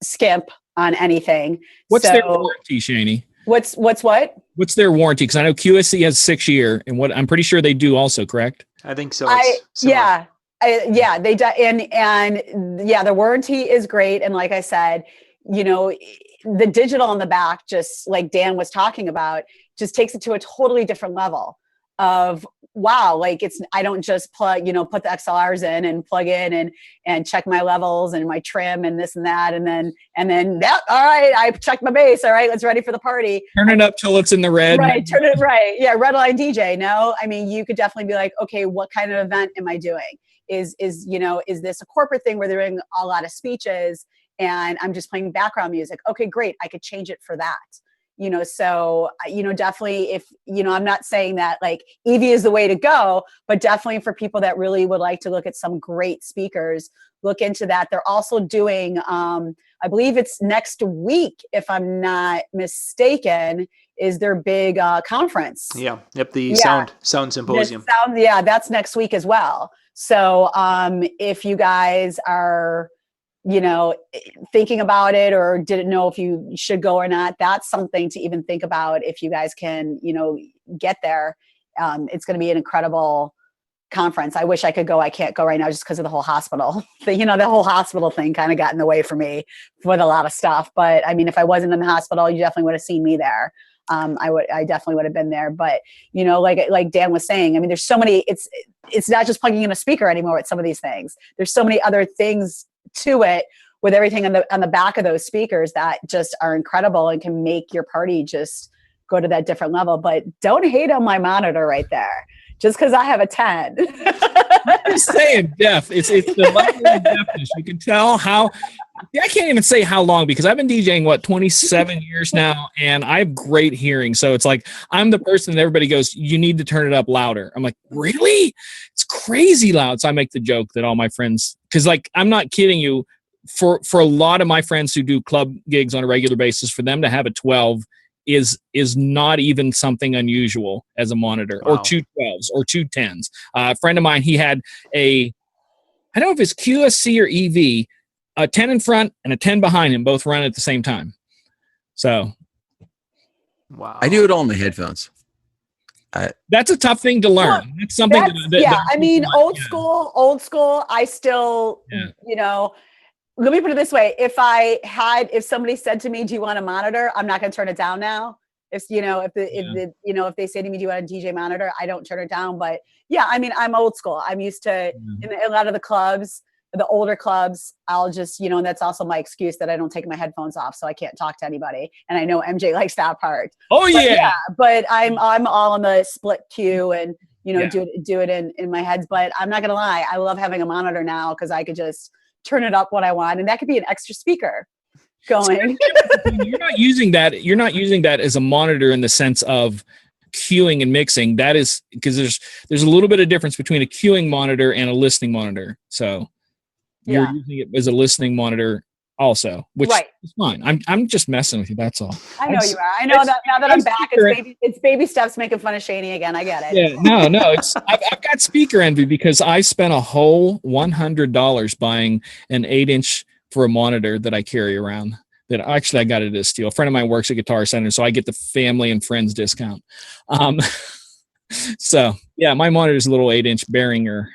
skimp on anything. What's so their warranty, Shani? What's what? What's their warranty? Because I know QSC has 6 year, and what I'm pretty sure they do also. Correct? I think so. It's similar. They do, and yeah, the warranty is great. And like I said, the digital on the back, just like Dan was talking about, just takes it to a totally different level of wow. Like I don't just put the XLRs in and plug in and check my levels and my trim and this and that. And then that, all right, I checked my bass. All right, let's ready for the party. Turn it up till it's in the red. Right. Turn it right. Yeah. Red line DJ. No, I mean, you could definitely be like, okay, what kind of event am I doing? Is this a corporate thing where they're doing a lot of speeches and I'm just playing background music? Okay, great. I could change it for that. So, definitely if, I'm not saying that like EV is the way to go, but definitely for people that really would like to look at some great speakers, look into that. They're also doing, I believe it's next week, if I'm not mistaken, is their big conference. Yeah. Yep. The sound symposium. That's next week as well. So if you guys are, thinking about it or didn't know if you should go or not, that's something to even think about if you guys can, get there. It's going to be an incredible conference. I wish I could go. I can't go right now just because of the whole hospital. The whole hospital thing kind of got in the way for me with a lot of stuff. But I mean, if I wasn't in the hospital, you definitely would have seen me there. I definitely would have been there. But, like Dan was saying, I mean, there's so many, it's not just plugging in a speaker anymore with some of these things. There's so many other things to it with everything on the back of those speakers that just are incredible and can make your party just go to that different level. But don't hate on my monitor right there, just because I have a 10. I'm just saying, Jeff, it's the level of deafness. You can tell how. I can't even say how long because I've been DJing 27 years now, and I have great hearing. So it's like I'm the person that everybody goes, "You need to turn it up louder." I'm like, "Really? It's crazy loud." So I make the joke that all my friends, because like I'm not kidding you, for a lot of my friends who do club gigs on a regular basis, for them to have a 12 is not even something unusual as a monitor. Wow. Or two 12s or two 10s. A friend of mine, he had I don't know if it's QSC or EV. A 10 in front and a 10 behind him, both run at the same time. So, wow. I do it all in my headphones. That's a tough thing to learn. Well, that's something. I mean, old school. I still, let me put it this way. If somebody said to me, "Do you want a monitor?" I'm not going to turn it down now. If they say to me, "Do you want a DJ monitor?" I don't turn it down. But yeah, I mean, I'm old school. I'm used to in a lot of the clubs. The older clubs, I'll just, and that's also my excuse that I don't take my headphones off, so I can't talk to anybody. And I know MJ likes that part. Oh yeah. But I'm all on the split queue and do it in my heads. But I'm not gonna lie, I love having a monitor now because I could just turn it up what I want, and that could be an extra speaker going. You're not using that as a monitor in the sense of queuing and mixing. That is because there's a little bit of difference between a queuing monitor and a listening monitor. So. You're using it as a listening monitor also, which is fine. I'm just messing with you. That's all. I know you are. I know that now that I'm back, it's baby steps making fun of Shani again. I get it. Yeah, no. I've got speaker envy because I spent a whole $100 buying an 8-inch for a monitor that I carry around. That actually I got it at a steal. A friend of mine works at Guitar Center, so I get the family and friends discount. So yeah, my monitor is a little 8-inch Behringer.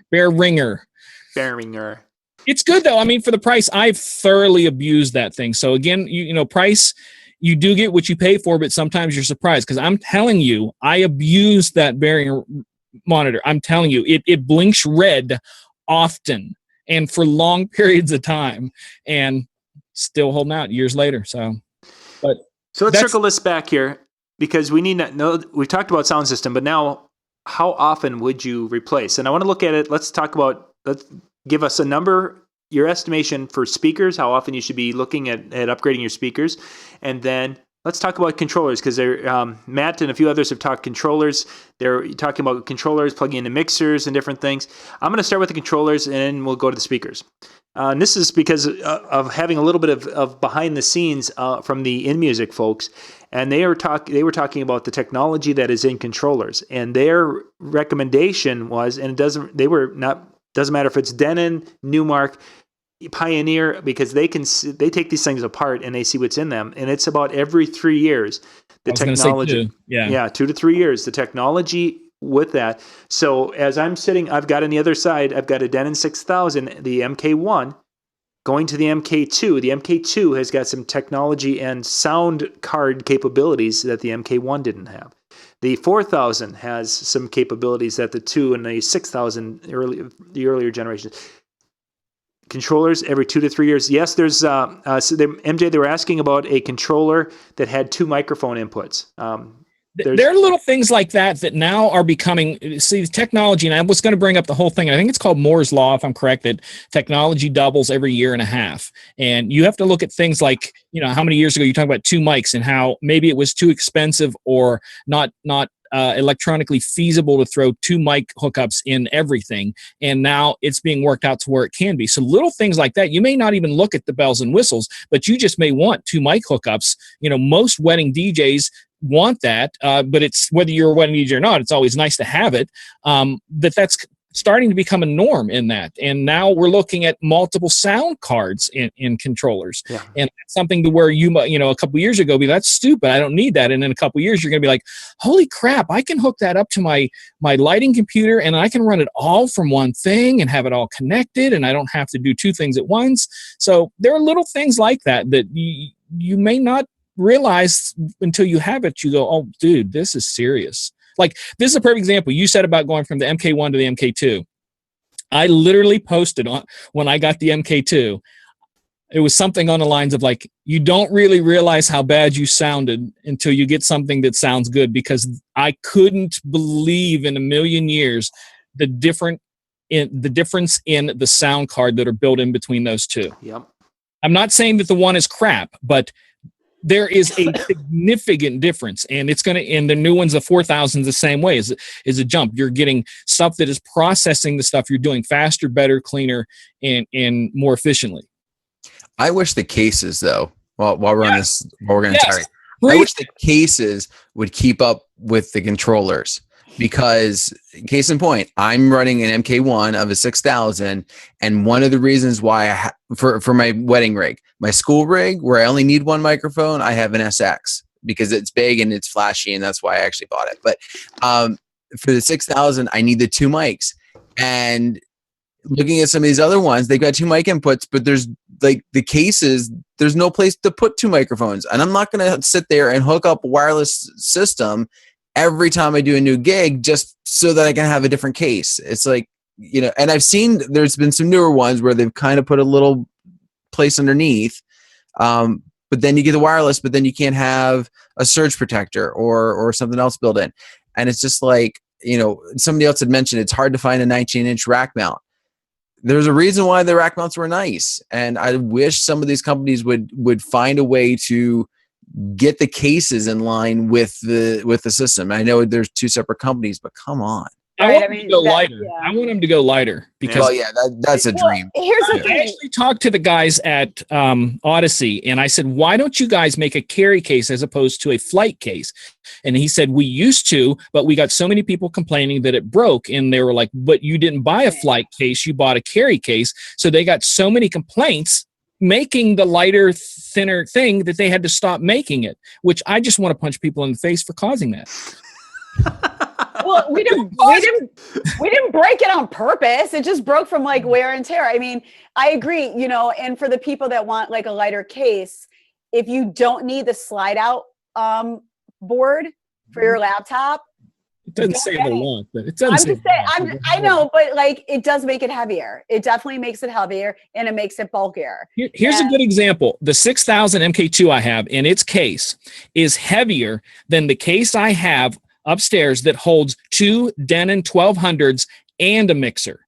It's good though. I mean, for the price, I've thoroughly abused that thing. So again, price, you do get what you pay for, but sometimes you're surprised because I'm telling you, I abused that Behringer monitor. I'm telling you, it blinks red often and for long periods of time, and still holding out years later. So let's circle this back here because we need to know. We've talked about sound system, but now how often would you replace? And I want to look at it. Let's give us a number, your estimation for speakers, how often you should be looking at upgrading your speakers. And then let's talk about controllers because Matt and a few others have talked controllers. They're talking about controllers, plugging into mixers and different things. I'm going to start with the controllers and then we'll go to the speakers. And this is because of having a little bit of behind the scenes from the InMusic folks. And they were talking about the technology that is in controllers. And their recommendation was, and doesn't matter if it's Denon, Newmark, Pioneer, because they take these things apart and they see what's in them, and it's about every 3 years the technology. Yeah, 2 to 3 years the technology with that. So as I'm sitting, I've got on the other side, I've got a Denon 6000, the MK1 going to the MK2. The MK2 has got some technology and sound card capabilities that the MK1 didn't have. The 4000 has some capabilities that the 2 and the 6000 the earlier generations. Controllers every 2 to 3 years. Yes, there's MJ. They were asking about a controller that had 2 microphone inputs. There are little things like that now are becoming, see, technology, and I was going to bring up the whole thing. I think it's called Moore's Law, if I'm correct, that technology doubles every year and a half. And you have to look at things like, how many years ago you talked about 2 mics and how maybe it was too expensive or not electronically feasible to throw 2 mic hookups in everything. And now it's being worked out to where it can be. So little things like that, you may not even look at the bells and whistles, but you just may want 2 mic hookups. Most wedding DJs want that, but it's whether you're a wedding DJ or not, it's always nice to have it. That's starting to become a norm in that. And now we're looking at multiple sound cards in controllers. Yeah. And that's something to where a couple of years ago, that's stupid. I don't need that. And in a couple of years, you're going to be like, holy crap, I can hook that up to my lighting computer and I can run it all from one thing and have it all connected. And I don't have to do 2 things at once. So there are little things like that you may not realize until you have it. You go, oh, dude, this is serious. Like, this is a perfect example. You said about going from the MK1 to the MK2. I literally posted on when I got the MK2. It was something on the lines of like, you don't really realize how bad you sounded until you get something that sounds good, because I couldn't believe in a million years the difference in the sound card that are built in between those 2. Yep. I'm not saying that the one is crap, but there is a significant difference, and the new ones, the 4000, the same way is a jump. You're getting stuff that is processing the stuff you're doing faster, better, cleaner, and more efficiently. I wish the cases, though, while we're on this, while we're going to target, Please. I wish the cases would keep up with the controllers, because case in point, I'm running an MK1 of a 6000, and one of the reasons why for my wedding rig, my school rig where I only need 1 microphone, I have an SX because it's big and it's flashy, and that's why I actually bought it. But for the 6000, I need the 2 mics. And looking at some of these other ones, they've got 2 mic inputs, but there's like the cases, there's no place to put 2 microphones. And I'm not going to sit there and hook up a wireless system every time I do a new gig just so that I can have a different case. It's like, and I've seen there's been some newer ones where they've kind of put a little place underneath, but then you get the wireless, but then you can't have a surge protector or something else built in. And it's just like, somebody else had mentioned it's hard to find a 19-inch rack mount. There's a reason why the rack mounts were nice, and I wish some of these companies would find a way to get the cases in line with the system. I know there's 2 separate companies, but come on. I want them to go lighter. Yeah. I want them to go lighter because that's a dream. Here's the thing. I actually talked to the guys at Odyssey, and I said, why don't you guys make a carry case as opposed to a flight case? And he said, we used to, but we got so many people complaining that it broke, and they were like, but you didn't buy a flight case, you bought a carry case. So they got so many complaints making the lighter, thinner thing that they had to stop making it, which I just want to punch people in the face for causing that. Well, we didn't break it on purpose. It just broke from like wear and tear. I mean, I agree, and for the people that want like a lighter case, if you don't need the slide out board for your laptop, it doesn't say the want, but it doesn't. I know, but like it does make it heavier. It definitely makes it heavier, and it makes it bulkier. Here's a good example. The 6000 MK2 I have in its case is heavier than the case I have upstairs that holds 2 Denon 1200s and a mixer.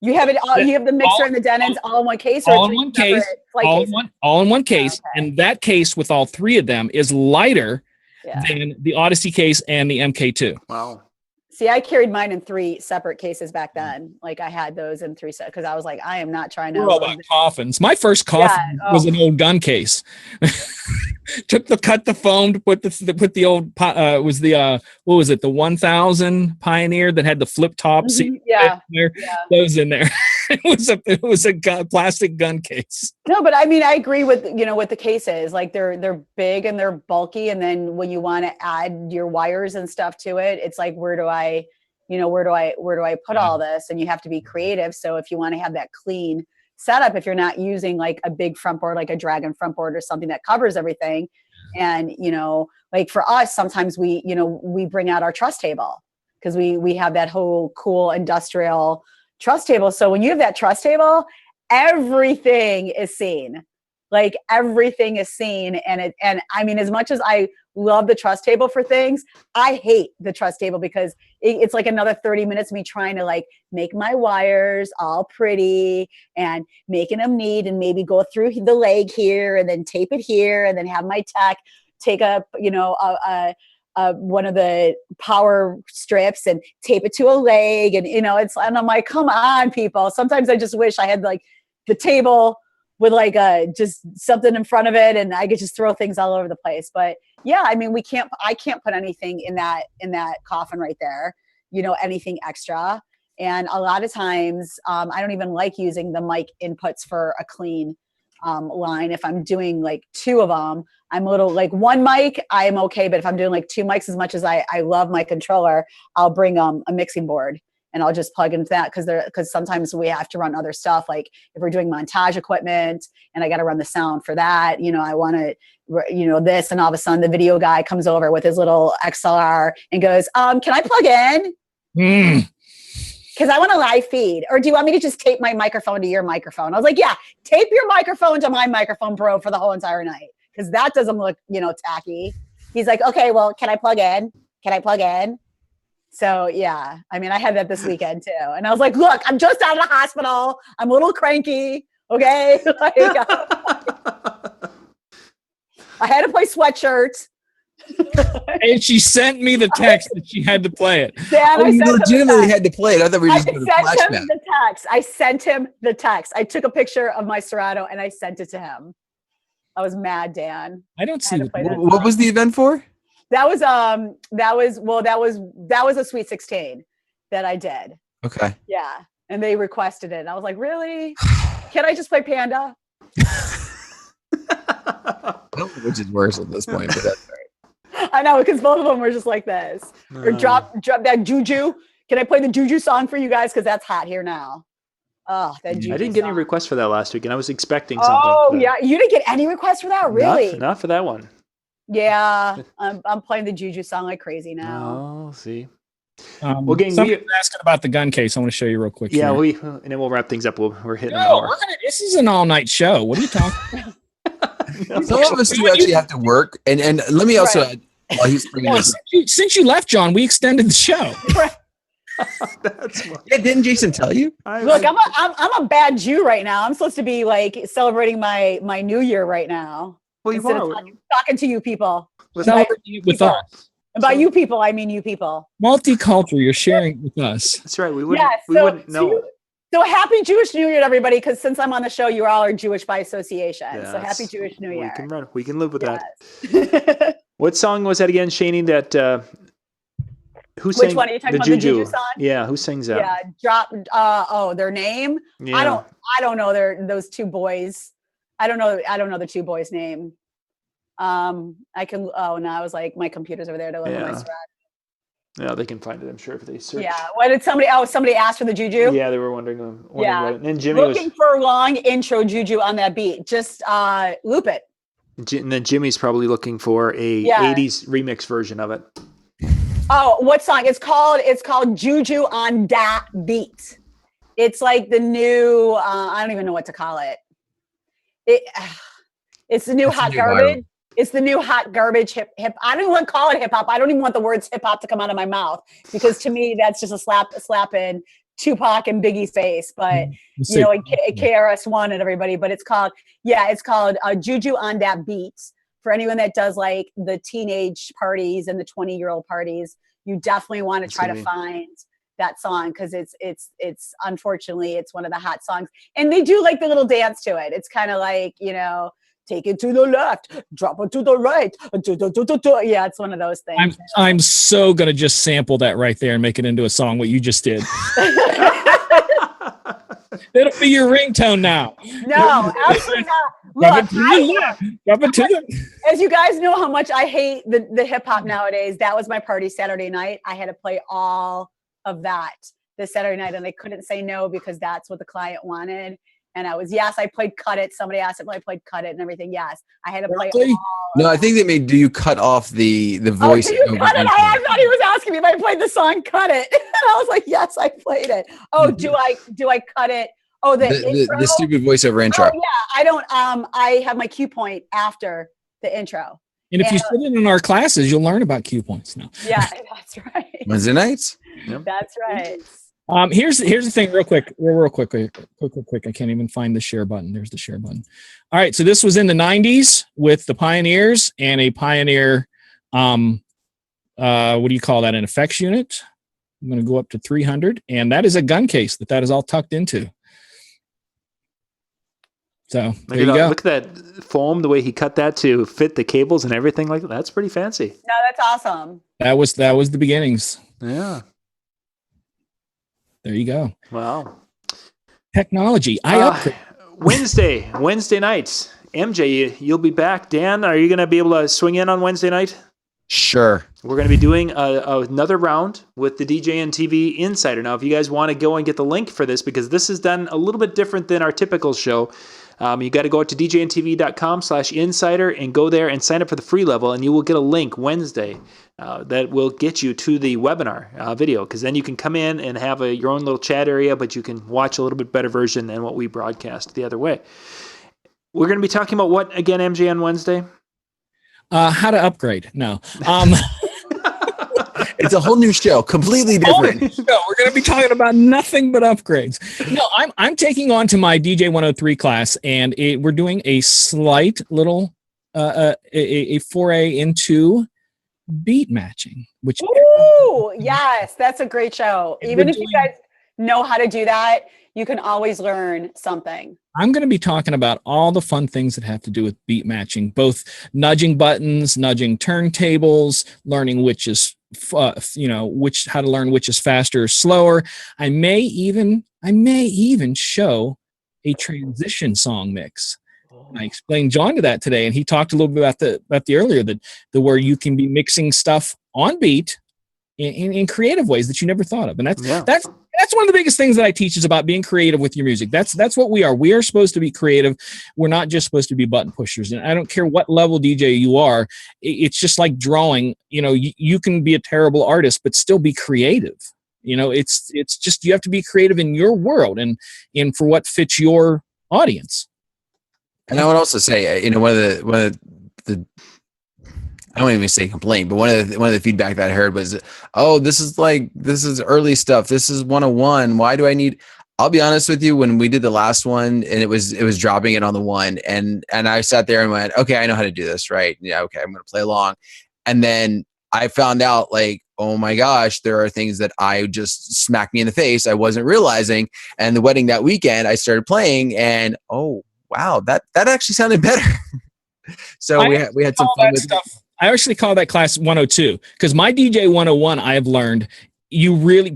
You have it all, you have the mixer and the Denons all in one case, or all in one case, all in one case, okay. And that case with all 3 of them is lighter than the Odyssey case and the MK2. Wow. See, I carried mine in 3 separate cases back then. Like I had those in 3 sets because I was like, I am not trying to. We're all about coffins. My first coffin was an old gun case. cut the foam to put the old was the what was it, the 1000 Pioneer that had the flip top seat Yeah. there, Yeah. those in there. It was a plastic gun case. No, but I mean, I agree with, with the cases. Like they're big and they're bulky. And then when you want to add your wires and stuff to it, it's like, where do I put all this? And you have to be creative. So if you want to have that clean setup, if you're not using like a big front board, like a Dragon front board or something that covers everything. And, like for us, sometimes we bring out our truss table because we have that whole cool industrial truss table. So when you have that truss table, everything is seen. Like everything is seen. And I mean, as much as I love the truss table for things, I hate the truss table because it's like another 30 minutes of me trying to like make my wires all pretty and making them neat and maybe go through the leg here and then tape it here and then have my tech take up, one of the power strips and tape it to a leg. And, and I'm like, come on, people. Sometimes I just wish I had like the table with like just something in front of it and I could just throw things all over the place. But yeah, I mean, I can't put anything in that coffin right there, anything extra. And a lot of times I don't even like using the mic inputs for a clean line. If I'm doing like two of them, I'm a little like one mic, I'm okay. But if I'm doing like two mics, as much as I love my controller, I'll bring a mixing board and I'll just plug into that because sometimes we have to run other stuff. Like if we're doing montage equipment and I got to run the sound for that, I want to, this, and all of a sudden the video guy comes over with his little XLR and goes, can I plug in? Because I want a live feed. Or do you want me to just tape my microphone to your microphone? I was like, yeah, tape your microphone to my microphone, bro, for the whole entire night. Because that doesn't look, tacky. He's like, okay, well, can I plug in? So yeah, I mean, I had that this weekend too. And I was like, look, I'm just out of the hospital. I'm a little cranky. Okay. I had to play Sweatshirt. And she sent me the text that she had to play it. Dan, you legitimately had to play it. I thought we were just going to flashback. I sent him the text. I took a picture of my Serato and I sent it to him. I was mad, Dan. I don't see what was the event for? That was a Sweet 16 that I did. Okay. Yeah. And they requested it. And I was like, really? Can I just play Panda? I don't know which is worse at this point, but that's right. I know, because both of them were just like this. Or drop that Juju. Can I play the Juju song for you guys? Because that's hot here now. Oh, that Juju I didn't get any requests for that last week, and I was expecting something. Oh, yeah. You didn't get any requests for that? Really? Not for that one. Yeah. I'm playing the Juju song like crazy now. Oh, see. Well, gang, somebody's asking about the gun case. I want to show you real quick. Yeah, here. and then we'll wrap things up. We're hitting an hour. This is an all-night show. What are you talking about? Some of us do actually have to work. And let me also add, while he's bringing this since you left, John, we extended the show. Yeah, didn't Jason tell you? Look, I'm a bad Jew right now. I'm supposed to be like celebrating my New Year right now. Well, you Instead are. of talking to you people. Celebrating with us. And by you people, I mean you people. Multicultural, you're sharing with us. That's right. We wouldn't know. So happy Jewish New Year to everybody, because since I'm on the show, you all are Jewish by association. Yes. So happy Jewish New Year. We can live with that. Yes. What song was that again, Shani? That who Which sang one are you talking the about? Juju? The Juju song? Yeah, who sings that? Yeah, their name. Yeah. I don't know those two boys. I don't know the two boys' name. I was like, my computer's over there to look at my Serato. Yeah, they can find it, I'm sure, if they search. Yeah. What did somebody asked for the Juju? Yeah, they were wondering about it. And then Jimmy looking for a long intro Juju on that beat. Just loop it. And then Jimmy's probably looking for a 80s remix version of it. Oh, what song? It's called Juju on Dat Beat. It's like the new I don't even know what to call it. It's the new hot garbage. It's the new hot garbage hip. I don't even want to call it hip hop. I don't even want the words hip hop to come out of my mouth, because to me that's just a slap in Tupac and Biggie's face. But KRS-One and everybody. But it's called Juju on Dat Beat. For anyone that does like the teenage parties and the 20-year-old parties, you definitely want to try to find that song, because it's unfortunately it's one of the hot songs, and they do like the little dance to it. It's kind of like take it to the left, drop it to the right. Yeah, it's one of those things. I'm so gonna just sample that right there and make it into a song. What you just did. It'll be your ringtone now. No, absolutely not. Look, as you guys know how much I hate the hip hop nowadays, that was my party Saturday night. I had to play all of that this Saturday night, and I couldn't say no because that's what the client wanted. And I played Cut It. Somebody asked if I played Cut It and everything. Yes, I had to play all No, I think they made, do you cut off the voice? Oh, do you cut it? I thought he was asking me if I played the song Cut It. And I was like, yes, I played it. Oh, do I cut it? Oh, the stupid voiceover intro. Oh, yeah, I don't. I have my cue point after the intro. And if you sit in our classes, you'll learn about cue points now. Yeah, that's right. Wednesday nights. Yep. That's right. Here's the thing, real quick. I can't even find the share button. There's the share button. All right, so this was in the 90s with the Pioneers and a Pioneer. What do you call that? An effects unit. I'm going to go up to 300, and that is a gun case that is all tucked into. So there you go. Look at that foam, the way he cut that to fit the cables and everything like that. That's pretty fancy. No, that's awesome. That was the beginnings. Yeah. There you go. Wow. Technology. Wednesday nights. MJ, you'll be back. Dan, are you going to be able to swing in on Wednesday night? Sure. We're going to be doing another round with the DJNTV Insider. Now, if you guys want to go and get the link for this, because this is done a little bit different than our typical show, you got to go to djntv.com/insider and go there and sign up for the free level, and you will get a link Wednesday that will get you to the webinar video, because then you can come in and have your own little chat area, but you can watch a little bit better version than what we broadcast the other way. We're going to be talking about what again, MJ, on Wednesday? How to upgrade. No. It's a whole new show, completely different. No, we're going to be talking about nothing but upgrades. No, I'm taking on to my DJ 103 class, and we're doing a slight little a foray into beat matching. Which yes, that's a great show. Even if you guys know how to do that, you can always learn something. I'm going to be talking about all the fun things that have to do with beat matching, both nudging buttons, nudging turntables, learning which is, how to learn which is faster or slower. I may even show a transition song mix. I explained John to that today, and he talked a little bit about the earlier that where you can be mixing stuff on beat in creative ways that you never thought of, and that's one of the biggest things that I teach is about being creative with your music. That's what we are. We are supposed to be creative. We're not just supposed to be button pushers. And I don't care what level DJ you are. It's just like drawing. You can be a terrible artist, but still be creative. It's just you have to be creative in your world and for what fits your audience. And I would also say, one of the I don't even say complaint, but one of the feedback that I heard was, oh, this is early stuff. This is 101. Why do I need? I'll be honest with you. When we did the last one, and it was dropping it on the one, and I sat there and went, okay, I know how to do this, right? Yeah, okay, I'm going to play along. And then I found out, like, oh my gosh, there are things that I just smacked me in the face. I wasn't realizing. And the wedding that weekend, I started playing, and oh wow, that actually sounded better. So we had some fun with stuff. I actually call that class 102 because my DJ 101 I have learned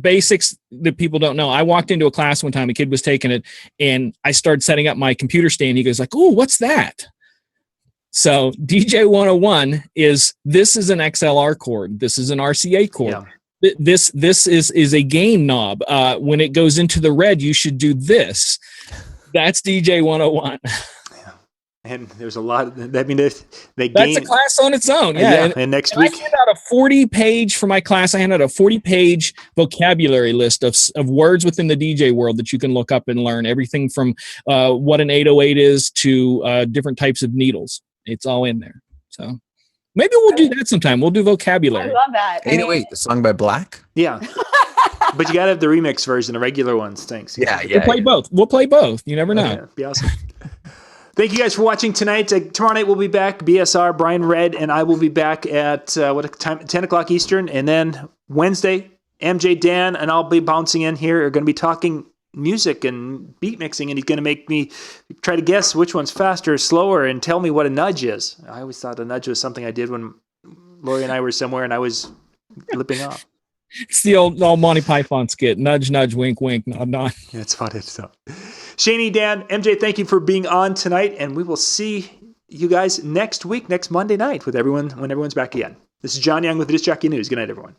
basics that people don't know. I walked into a class one time, a kid was taking it, and I started setting up my computer stand. He goes like, "Oh, what's that?" So DJ 101 this is an XLR cord. This is an RCA cord. Yeah. This is a gain knob. When it goes into the red, you should do this. That's DJ 101. And there's a lot. That's a class on its own. Yeah. And next week, I hand out a 40-page for my class. I hand out a 40-page vocabulary list of words within the DJ world that you can look up and learn. Everything from what an 808 is to different types of needles. It's all in there. So maybe we'll do that sometime. We'll do vocabulary. I love that. 808, the song by Black. Yeah. But you got to have the remix version. The regular one stinks. Yeah. We'll play both. You never know. Okay, be awesome. Thank you guys for watching tonight. Tomorrow night we'll be back. BSR, Brian Red, and I will be back at what time? 10 o'clock Eastern. And then Wednesday, MJ, Dan, and I'll be bouncing in here. Are going to be talking music and beat mixing, and he's going to make me try to guess which one's faster or slower and tell me what a nudge is. I always thought a nudge was something I did when Lori and I were somewhere and I was lipping off. It's the old Monty Python skit. Nudge, nudge, wink, wink, nod, nod. Yeah, it's funny stuff. Shaney, Dan, MJ, thank you for being on tonight, and we will see you guys next week, next Monday night, when everyone's back again. This is John Young with Disc Jockey News. Good night, everyone.